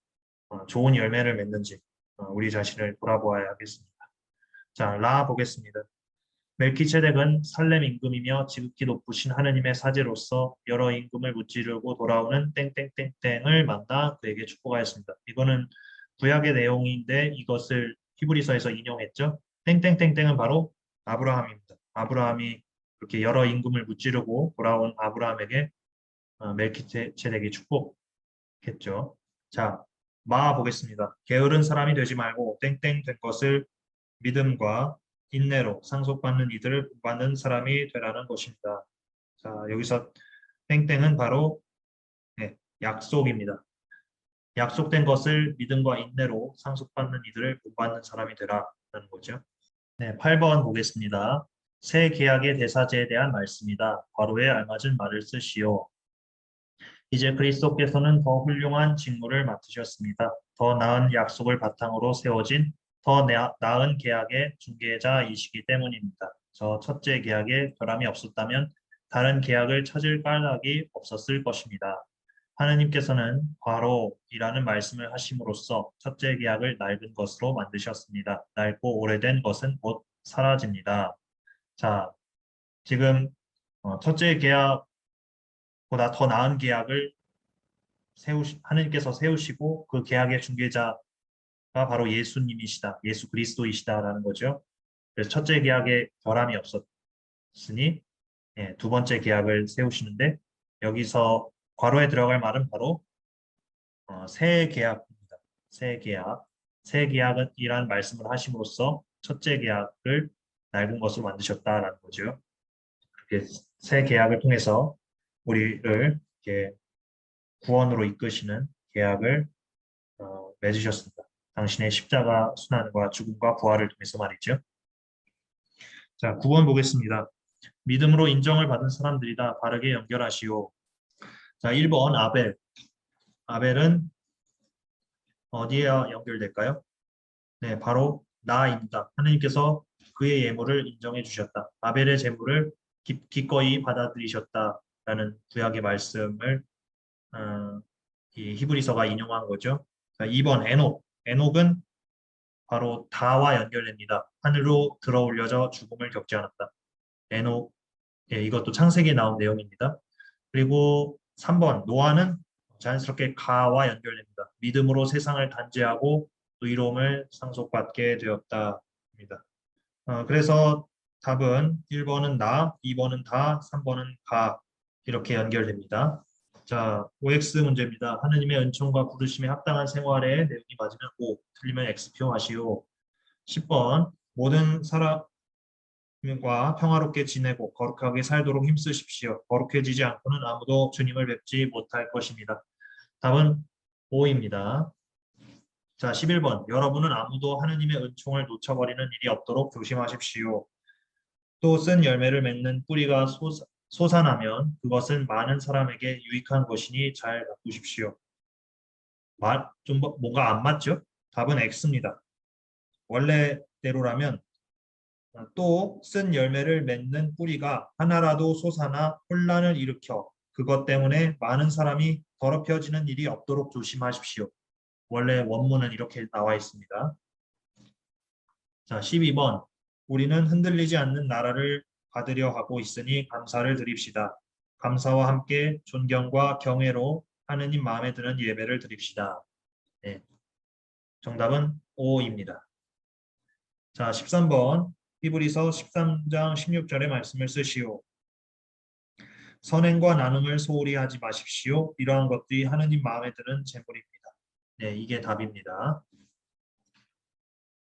좋은 열매를 맺는지 우리 자신을 돌아보아야 하겠습니다. 자, 라 보겠습니다. 멜키체덱은 살렘 임금이며 지극히 높으신 하느님의 사제로서 여러 임금을 무찌르고 돌아오는 땡땡땡땡을 만나 그에게 축복하였습니다. 이거는 구약의 내용인데 이것을 히브리서에서 인용했죠. 땡땡땡땡은 바로 아브라함입니다. 아브라함이 그렇게 여러 임금을 무찌르고 돌아온 아브라함에게 멜키체덱이 축복했죠. 자, 마 보겠습니다. 게으른 사람이 되지 말고 땡땡 된 것을 믿음과 인내로 상속받는 이들을 본받는 사람이 되라는 것입니다. 자, 여기서 땡땡은 바로 약속입니다. 약속된 것을 믿음과 인내로 상속받는 이들을 본받는 사람이 되라는 거죠. 네, 8번 보겠습니다. 새 계약의 대사제에 대한 말씀이다. 괄호에 알맞은 말을 쓰시오. 이제 그리스도께서는 더 훌륭한 직무를 맡으셨습니다. 더 나은 약속을 바탕으로 세워진 더 나은 계약의 중개자이시기 때문입니다. 저 첫째 계약에 결함이 없었다면 다른 계약을 찾을 까닭이 없었을 것입니다. 하느님께서는 과로이라는 말씀을 하심으로써 첫째 계약을 낡은 것으로 만드셨습니다. 낡고 오래된 것은 곧 사라집니다. 자, 지금 첫째 계약보다 더 나은 계약을 하느님께서 세우시고 그 계약의 중개자가 바로 예수님이시다. 예수 그리스도이시다라는 거죠. 그래서 첫째 계약에 결함이 없었으니 두 번째 계약을 세우시는데 여기서 괄호에 들어갈 말은 바로 새 계약입니다. 새 계약. 새 계약이라는 말씀을 하심으로써 첫째 계약을 낡은 것으로 만드셨다라는 거죠. 그렇게 새 계약을 통해서 우리를 이렇게 구원으로 이끄시는 계약을 맺으셨습니다. 당신의 십자가 순환과 죽음과 부활을 통해서 말이죠. 자, 9번 보겠습니다. 믿음으로 인정을 받은 사람들이다. 바르게 연결하시오. 자, 1번 아벨. 아벨은 어디에 연결될까요? 네, 바로 나입니다. 하느님께서 그의 예물을 인정해 주셨다. 아벨의 제물을 기꺼이 받아들이셨다라는 구약의 말씀을 이 히브리서가 인용한 거죠. 자, 2번 에녹. 에녹은 바로 다와 연결됩니다. 하늘로 들어올려져 죽음을 겪지 않았다. 에녹, 이것도 창세기에 나온 내용입니다. 그리고 3번 노아는 자연스럽게 가와 연결됩니다. 믿음으로 세상을 단죄하고 의로움을 상속받게 되었다입니다. 그래서 답은 1번은 나, 2번은 다, 3번은 가 이렇게 연결됩니다. 자, OX 문제입니다. 하느님의 은총과 부르심에 합당한 생활에 내용이 맞으면 O, 틀리면 X표 하시오. 10번 모든 사람과 평화롭게 지내고 거룩하게 살도록 힘쓰십시오. 거룩해지지 않고는 아무도 주님을 뵙지 못할 것입니다. 답은 O입니다. 자, 11번 여러분은 아무도 하느님의 은총을 놓쳐버리는 일이 없도록 조심하십시오. 또 쓴 열매를 맺는 뿌리가 솟아나면 그것은 많은 사람에게 유익한 것이니 잘 바꾸십시오. 좀 뭔가 안 맞죠? 답은 X입니다. 원래대로라면 또 쓴 열매를 맺는 뿌리가 하나라도 솟아나 혼란을 일으켜 그것 때문에 많은 사람이 더럽혀지는 일이 없도록 조심하십시오. 원래 원문은 이렇게 나와 있습니다. 자, 12번. 우리는 흔들리지 않는 나라를 받으려 하고 있으니 감사를 드립시다. 감사와 함께 존경과 경외로 하느님 마음에 드는 예배를 드립시다. 네, 정답은 O입니다. 자, 13번. 히브리서 13장 16절의 말씀을 쓰시오. 선행과 나눔을 소홀히 하지 마십시오. 이러한 것들이 하느님 마음에 드는 제물입니다. 네, 이게 답입니다.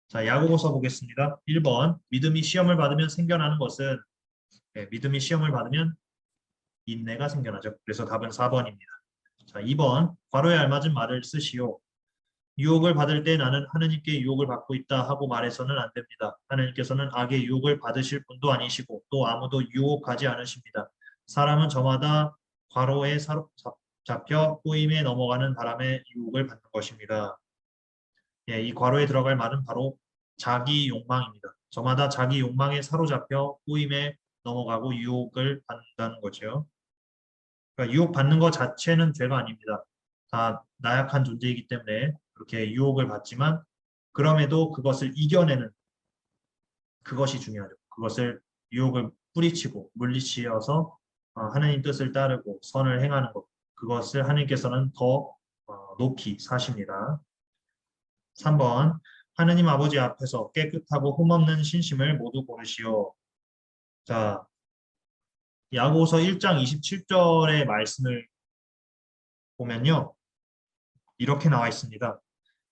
자, 야고보서 보겠습니다. 1번. 믿음이 시험을 받으면 생겨나는 것은 믿음이 시험을 받으면 인내가 생겨나죠. 그래서 답은 4번입니다. 자, 2번. 괄호에 알맞은 말을 쓰시오. 유혹을 받을 때 나는 하느님께 유혹을 받고 있다 하고 말해서는 안 됩니다. 하느님께서는 악의 유혹을 받으실 분도 아니시고 또 아무도 유혹하지 않으십니다. 사람은 저마다 괄호에 잡혀 꼬임에 넘어가는 바람에 유혹을 받는 것입니다. 예, 이 괄호에 들어갈 말은 바로 자기 욕망입니다. 저마다 자기 욕망에 사로잡혀 꼬임에 넘어가고 유혹을 받는다는 거죠. 그러니까 유혹받는 것 자체는 죄가 아닙니다. 다 나약한 존재이기 때문에 그렇게 유혹을 받지만 그럼에도 그것을 이겨내는 그것이 중요하죠. 그것을 유혹을 뿌리치고 물리치어서 하나님 뜻을 따르고 선을 행하는 것. 그것을 하나님께서는 더 높이 사십니다. 3번. 하느님 아버지 앞에서 깨끗하고 흠없는 신심을 모두 고르시오. 자, 야고보서 1장 27절의 말씀을 보면요. 이렇게 나와 있습니다.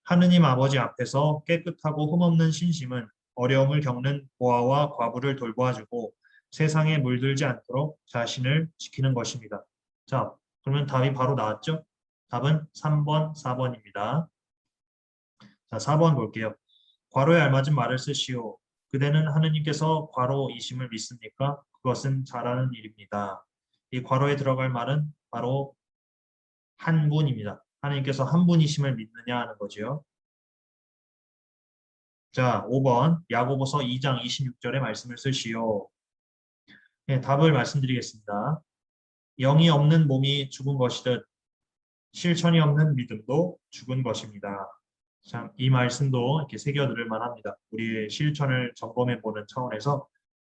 하느님 아버지 앞에서 깨끗하고 흠없는 신심은 어려움을 겪는 고아와 과부를 돌보아주고 세상에 물들지 않도록 자신을 지키는 것입니다. 자, 그러면 답이 바로 나왔죠? 답은 3번, 4번입니다. 자, 4번 볼게요. 괄호에 알맞은 말을 쓰시오. 그대는 하느님께서 괄호이심을 믿습니까? 그것은 잘하는 일입니다. 이 괄호에 들어갈 말은 바로 한 분입니다. 하느님께서 한 분이심을 믿느냐 하는 거지요. 자, 5번 야고보서 2장 26절의 말씀을 쓰시오. 네, 답을 말씀드리겠습니다. 영이 없는 몸이 죽은 것이듯 실천이 없는 믿음도 죽은 것입니다. 참, 이 말씀도 이렇게 새겨들을 만합니다. 우리의 실천을 점검해 보는 차원에서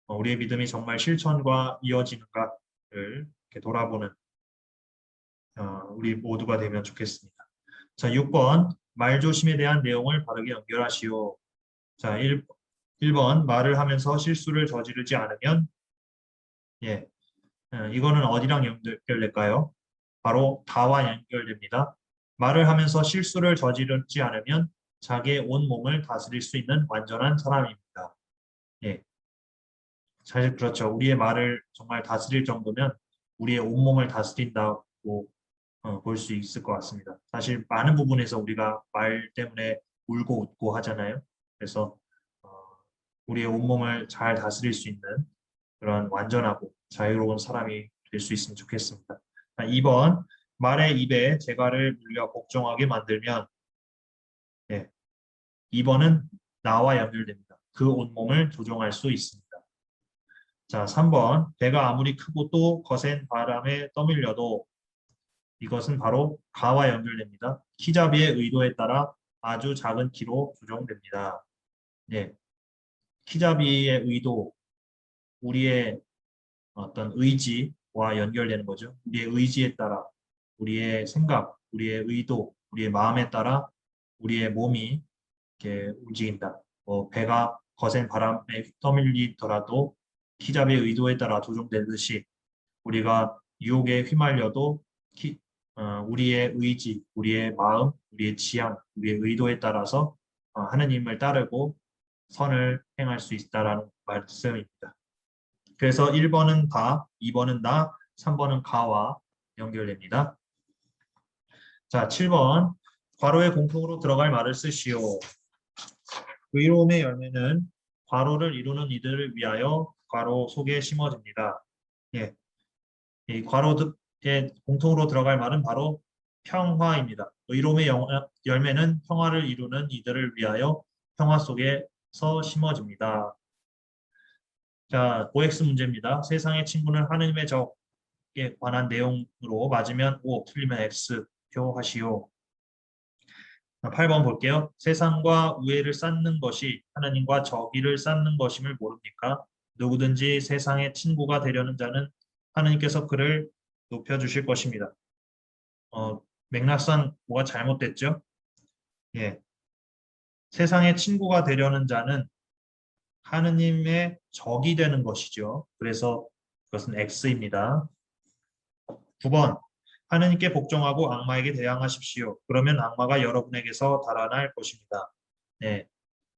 우리의 믿음이 정말 실천과 이어지는가를 이렇게 돌아보는 우리 모두가 되면 좋겠습니다. 자, 6번 말조심에 대한 내용을 바르게 연결하시오. 자, 1번 말을 하면서 실수를 저지르지 않으면 예, 이거는 어디랑 연결될까요? 바로 다와 연결됩니다. 말을 하면서 실수를 저지르지 않으면 자기의 온 몸을 다스릴 수 있는 완전한 사람입니다. 예, 사실 그렇죠. 우리의 말을 정말 다스릴 정도면 우리의 온몸을 다스린다고 볼 수 있을 것 같습니다. 사실 많은 부분에서 우리가 말 때문에 울고 웃고 하잖아요. 그래서 어, 우리의 온몸을 잘 다스릴 수 있는 그런 완전하고 자유로운 사람이 될 수 있으면 좋겠습니다. 2번 말의 입에 재갈을 물려 복종하게 만들면 예, 2번은 나와 연결됩니다. 그 온몸을 조종할 수 있습니다. 자, 3번 배가 아무리 크고 또 거센 바람에 떠밀려도 이것은 바로 가와 연결됩니다. 키잡이의 의도에 따라 아주 작은 키로 조정됩니다. 네, 키잡이의 의도, 우리의 어떤 의지와 연결되는 거죠. 우리의 의지에 따라, 우리의 생각, 우리의 의도, 우리의 마음에 따라 우리의 몸이 이렇게 움직인다. 배가 거센 바람에 떠밀리더라도 키잡이의 의도에 따라 조정되듯이 우리가 유혹에 휘말려도 우리의 의지, 우리의 마음, 우리의 지향, 우리의 의도에 따라서 하느님을 따르고 선을 행할 수 있다라는 말씀입니다. 그래서 1번은 가, 2번은 나, 3번은 가와 연결됩니다. 자, 7번 괄호의 공통으로 들어갈 말을 쓰시오. 의로움의 열매는 괄호를 이루는 이들을 위하여 괄호 속에 심어집니다. 예, 이 괄호에 공통으로 들어갈 말은 바로 평화입니다. 의로움의 열매는 평화를 이루는 이들을 위하여 평화 속에서 심어집니다. 자, OX 문제입니다. 세상의 친구는 하느님의 적에 관한 내용으로 맞으면 O, 틀리면 X 표하시오. 8번 볼게요. 세상과 우애를 쌓는 것이 하느님과 적의를 쌓는 것임을 모릅니까? 누구든지 세상의 친구가 되려는 자는 하느님께서 그를 높여주실 것입니다. 맥락상 뭐가 잘못됐죠? 예. 세상의 친구가 되려는 자는 하느님의 적이 되는 것이죠. 그래서 그것은 X입니다. 9번. 하느님께 복종하고 악마에게 대항하십시오. 그러면 악마가 여러분에게서 달아날 것입니다. 네.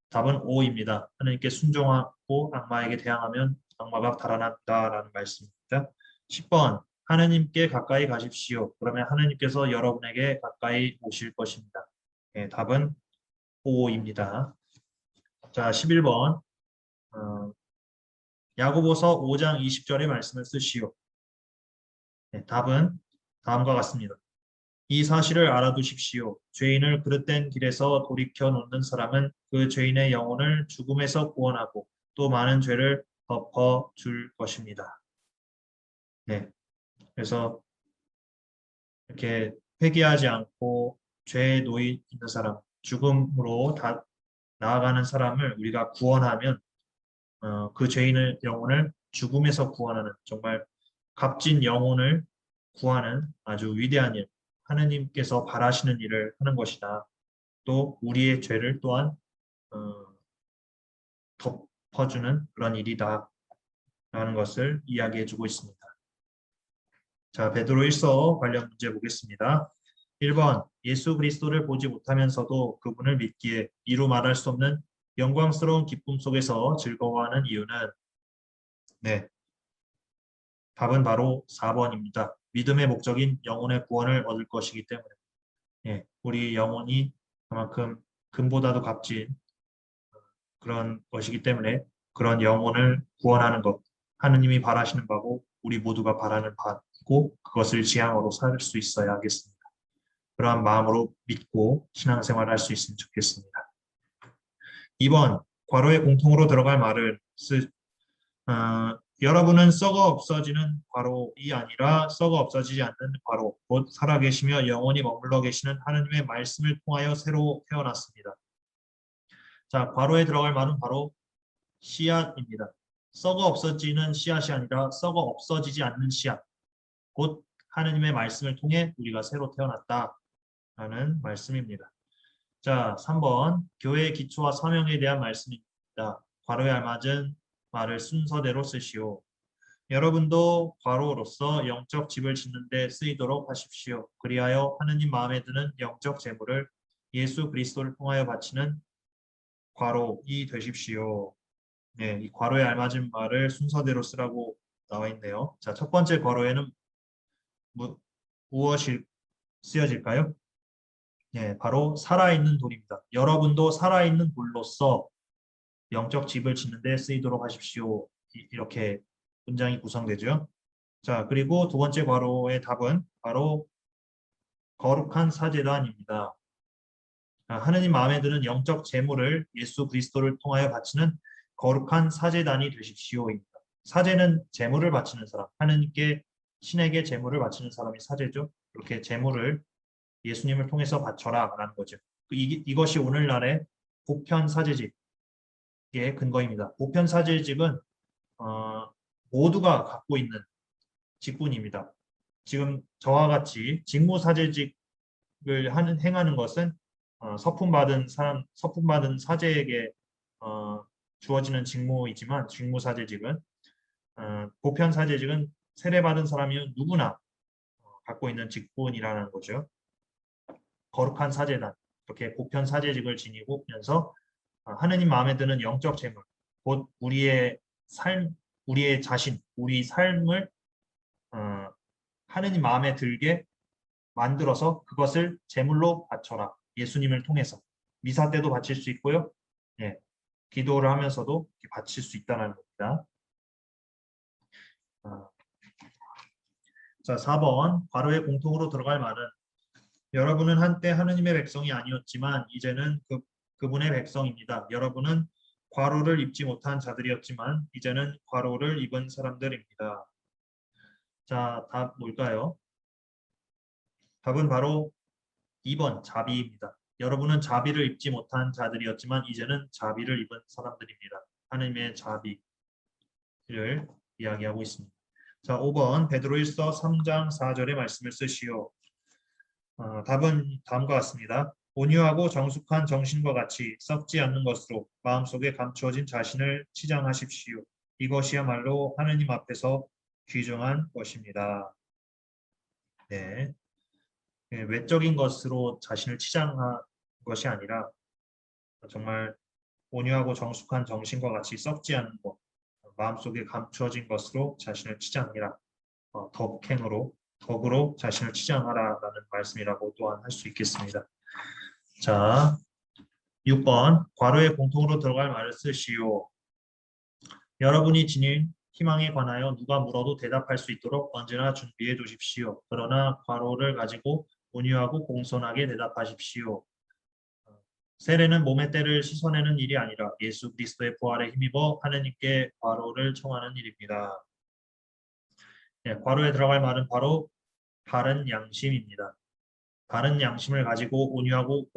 답은 O입니다. 하느님께 순종하고 악마에게 대항하면 악마가 달아난다라는 말씀입니다. 10번. 하느님께 가까이 가십시오. 그러면 하느님께서 여러분에게 가까이 오실 것입니다. 네, 답은 O입니다. 자, 11번. 야고보서 5장 20절의 말씀을 쓰시오. 네, 답은 다음과 같습니다. 이 사실을 알아두십시오. 죄인을 그릇된 길에서 돌이켜 놓는 사람은 그 죄인의 영혼을 죽음에서 구원하고 또 많은 죄를 덮어 줄 것입니다. 네. 그래서 이렇게 회개하지 않고 죄에 놓여 있는 사람, 죽음으로 다 나아가는 사람을 우리가 구원하면 그 죄인의 영혼을 죽음에서 구원하는 정말 값진 영혼을 구하는 아주 위대한 일, 하느님께서 바라시는 일을 하는 것이다. 또 우리의 죄를 또한 덮어주는 그런 일이다 라는 것을 이야기해주고 있습니다. 자, 베드로일서 관련 문제 보겠습니다. 1번 예수 그리스도를 보지 못하면서도 그분을 믿기에 이루 말할 수 없는 영광스러운 기쁨 속에서 즐거워하는 이유는 네, 답은 바로 4번입니다. 믿음의 목적인 영혼의 구원을 얻을 것이기 때문에 우리 영혼이 그만큼 금보다도 값진 그런 것이기 때문에 그런 영혼을 구원하는 것 하느님이 바라시는 바고 우리 모두가 바라는 바고 그것을 지향으로 살 수 있어야 하겠습니다. 그러한 마음으로 믿고 신앙생활을 할 수 있으면 좋겠습니다. 2번 괄호에 공통으로 들어갈 말을 여러분은 썩어 없어지는 괄호이 아니라 썩어 없어지지 않는 괄호 곧 살아계시며 영원히 머물러 계시는 하느님의 말씀을 통하여 새로 태어났습니다. 자, 괄호에 들어갈 말은 바로 씨앗입니다. 썩어 없어지는 씨앗이 아니라 썩어 없어지지 않는 씨앗 곧 하느님의 말씀을 통해 우리가 새로 태어났다라는 말씀입니다. 자, 3번 교회의 기초와 사명에 대한 말씀입니다. 괄호에 알맞은 말을 순서대로 쓰시오. 여러분도 괄호로서 영적 집을 짓는 데 쓰이도록 하십시오. 그리하여 하느님 마음에 드는 영적 재물을 예수 그리스도를 통하여 바치는 괄호이 되십시오. 네, 이 괄호에 알맞은 말을 순서대로 쓰라고 나와 있네요. 자, 첫 번째 괄호에는 무엇이 쓰여질까요? 네, 바로 살아있는 돌입니다. 여러분도 살아있는 돌로서 영적 집을 짓는 데 쓰이도록 하십시오. 이렇게 문장이 구성되죠. 자, 그리고 두 번째 괄호의 답은 바로 거룩한 사제단입니다. 하느님 마음에 드는 영적 재물을 예수 그리스도를 통하여 바치는 거룩한 사제단이 되십시오입니다. 사제는 재물을 바치는 사람, 하느님께 신에게 재물을 바치는 사람이 사제죠. 이렇게 재물을 예수님을 통해서 바쳐라라는 거죠. 이것이 오늘날의 보편 사제직의 근거입니다. 보편 사제직은 모두가 갖고 있는 직분입니다. 지금 저와 같이 직무사제직을 행하는 것은 서품 받은 사제에게 주어지는 직무이지만 직무사제직은 보편 사제직은 세례받은 사람이 누구나 갖고 있는 직분이라는 거죠. 거룩한 사제단 이렇게 보편 사제직을 지니고면서 하느님 마음에 드는 영적 재물 곧 우리의 삶, 우리의 자신, 우리 삶을 하느님 마음에 들게 만들어서 그것을 제물로 바쳐라. 예수님을 통해서 미사 때도 바칠 수 있고요. 예, 기도를 하면서도 바칠 수 있다는 겁니다. 자, 4번 괄호에 공통으로 들어갈 말은 여러분은 한때 하느님의 백성이 아니었지만 이제는 그분의 백성입니다. 여러분은 괄호를 입지 못한 자들이었지만 이제는 괄호를 입은 사람들입니다. 자, 답 뭘까요? 답은 바로 2번 자비입니다. 여러분은 자비를 입지 못한 자들이었지만 이제는 자비를 입은 사람들입니다. 하느님의 자비를 이야기하고 있습니다. 자, 5번 베드로일서 3장 4절의 말씀을 쓰시오. 답은 다음과 같습니다. 온유하고 정숙한 정신과 같이 썩지 않는 것으로 마음속에 감추어진 자신을 치장하십시오. 이것이야말로 하느님 앞에서 귀중한 것입니다. 네. 외적인 것으로 자신을 치장한 것이 아니라 정말 온유하고 정숙한 정신과 같이 썩지 않는 것, 마음속에 감추어진 것으로 자신을 치장하라. 덕으로 자신을 치장하라라는 말씀이라고 또한 할 수 있겠습니다. 자, 6번 괄호에 공통으로 들어갈 말을 쓰시오. 여러분이 지닌 희망에 관하여 누가 물어도 대답할 수 있도록 언제나 준비해 두십시오. 그러나 괄호를 가지고 온유하고 공손하게 대답하십시오. 세례는 몸의 때를 씻어내는 일이 아니라 예수 그리스도의 부활에 힘입어 하느님께 괄호를 청하는 일입니다. 네, 괄호에 들어갈 말은 바로 바른 양심입니다. 바른 양심을 가지고 온유하고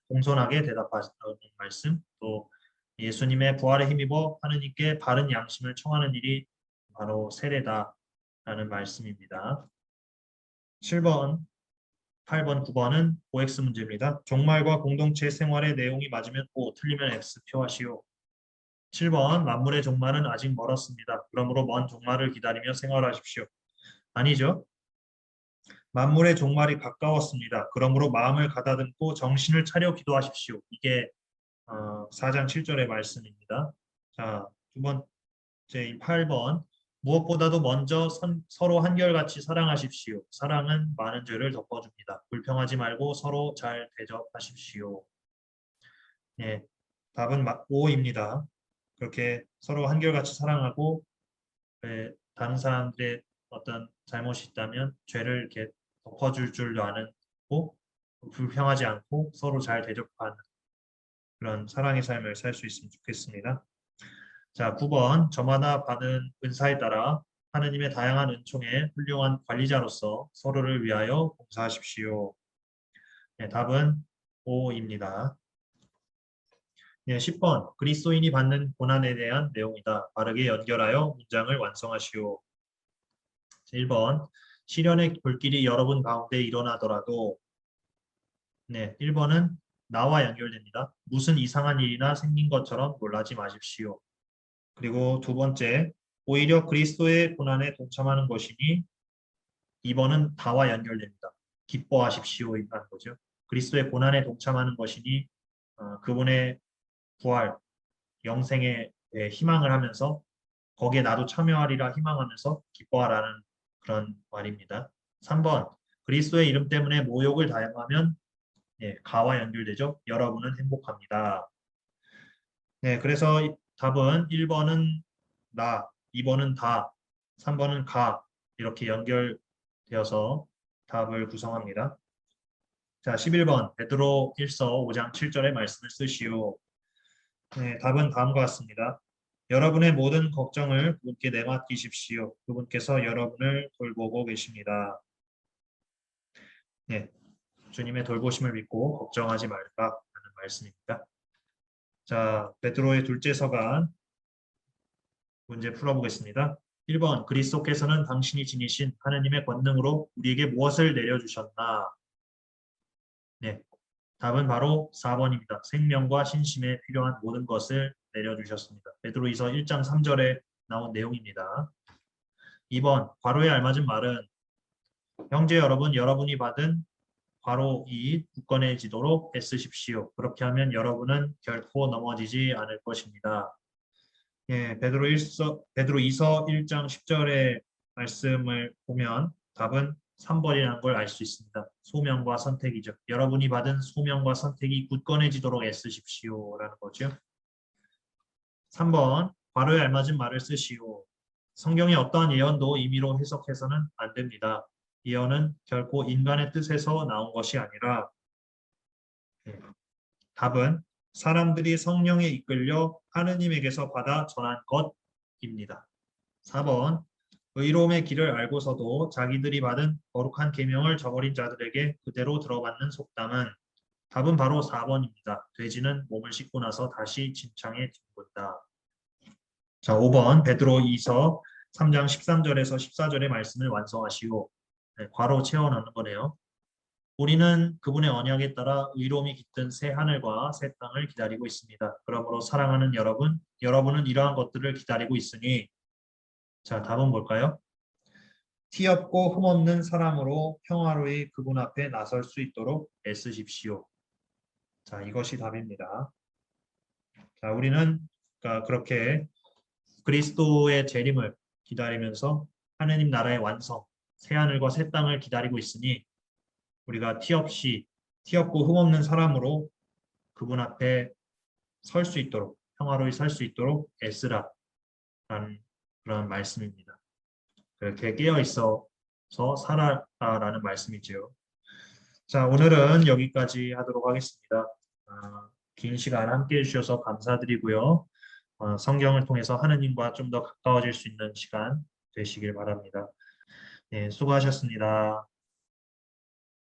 공손하게 대답하는 말씀, 또 예수님의 부활에 힘입어 하느님께 바른 양심을 청하는 일이 바로 세례다라는 말씀입니다. 7번, 8번, 9번은 OX 문제입니다. 종말과 공동체 생활의 내용이 맞으면 O, 틀리면 X 표하시오. 7번, 만물의 종말은 아직 멀었습니다. 그러므로 먼 종말을 기다리며 생활하십시오. 아니죠. 만물의 종말이 가까웠습니다. 그러므로 마음을 가다듬고 정신을 차려 기도하십시오. 이게 4장 7절의 말씀입니다. 자, 두 번째 8번. 무엇보다도 먼저 서로 한결같이 사랑하십시오. 사랑은 많은 죄를 덮어줍니다. 불평하지 말고 서로 잘 대접하십시오. 예, 답은 5입니다. 그렇게 서로 한결같이 사랑하고 다른 사람들의 어떤 잘못이 있다면 죄를 이렇게 덮어줄 줄도 아는고 불평하지 않고 서로 잘 대접하는 그런 사랑의 삶을 살 수 있으면 좋겠습니다. 자, 9번. 저마다 받은 은사에 따라 하느님의 다양한 은총의 훌륭한 관리자로서 서로를 위하여 봉사하십시오. 네, 답은 5입니다. 네, 10번. 그리스도인이 받는 고난에 대한 내용이다. 바르게 연결하여 문장을 완성하시오. 1번. 시련의 불길이 여러분 가운데 일어나더라도 1번은 나와 연결됩니다. 무슨 이상한 일이나 생긴 것처럼 놀라지 마십시오. 그리고 두 번째, 오히려 그리스도의 고난에 동참하는 것이니 2번은 다와 연결됩니다. 기뻐하십시오 이라는 거죠. 그리스도의 고난에 동참하는 것이니 그분의 부활, 영생에 희망을 하면서 거기에 나도 참여하리라 희망하면서 기뻐하라는 그런 말입니다. 3번, 그리스도의 이름 때문에 모욕을 당하면 가와 연결되죠. 여러분은 행복합니다. 네, 그래서 답은 1번은 나, 2번은 다, 3번은 가 이렇게 연결되어서 답을 구성합니다. 자, 11번 베드로 1서 5장 7절의 말씀을 쓰시오. 네, 답은 다음과 같습니다. 여러분의 모든 걱정을 그분께 내맡기십시오. 그분께서 여러분을 돌보고 계십니다. 네, 주님의 돌보심을 믿고 걱정하지 말라는 말씀입니다. 자, 베드로의 둘째 서간 문제 풀어보겠습니다. 1번, 그리스도께서는 당신이 지니신 하느님의 권능으로 우리에게 무엇을 내려주셨나? 네, 답은 바로 4번입니다. 생명과 신심에 필요한 모든 것을 내려주셨습니다. 베드로이서 1장 3절에 나온 내용입니다. 2번, 괄호에 알맞은 말은 형제 여러분, 여러분이 받은 괄호 2 굳건해지도록 애쓰십시오. 그렇게 하면 여러분은 결코 넘어지지 않을 것입니다. 예, 베드로 2서 1장 10절의 말씀을 보면 답은 3번이라는 걸 알 수 있습니다. 소명과 선택이죠. 여러분이 받은 소명과 선택이 굳건해지도록 애쓰십시오라는 거죠. 3번, 괄호에 알맞은 말을 쓰시오. 성경의 어떠한 예언도 임의로 해석해서는 안 됩니다. 예언은 결코 인간의 뜻에서 나온 것이 아니라 답은 사람들이 성령에 이끌려 하느님에게서 받아 전한 것입니다. 4번, 의로움의 길을 알고서도 자기들이 받은 거룩한 계명을 저버린 자들에게 그대로 들어받는 속담은 답은 바로 4번입니다. 돼지는 몸을 씻고 나서 다시 진창에 뒹군다. 자, 5번 베드로 2서 3장 13절에서 14절의 말씀을 완성하시오. 괄호 채워넣는 거네요. 우리는 그분의 언약에 따라 의로움이 깃든 새 하늘과 새 땅을 기다리고 있습니다. 그러므로 사랑하는 여러분은 이러한 것들을 기다리고 있으니 자, 답은 뭘까요? 티 없고 흠없는 사람으로 평화로이 그분 앞에 나설 수 있도록 애쓰십시오. 자, 이것이 답입니다. 자, 우리는 그렇게 그리스도의 재림을 기다리면서 하느님 나라의 완성, 새 하늘과 새 땅을 기다리고 있으니 우리가 티 없고 흠없는 사람으로 그분 앞에 설 수 있도록 평화로이 설 수 있도록 애쓰라라는 그런 말씀입니다. 그렇게 깨어 있어서 살아라라는 말씀이지요. 자, 오늘은 여기까지 하도록 하겠습니다. 긴 시간 함께 해주셔서 감사드리고요. 성경을 통해서 하느님과 좀 더 가까워질 수 있는 시간 되시길 바랍니다. 네, 수고하셨습니다.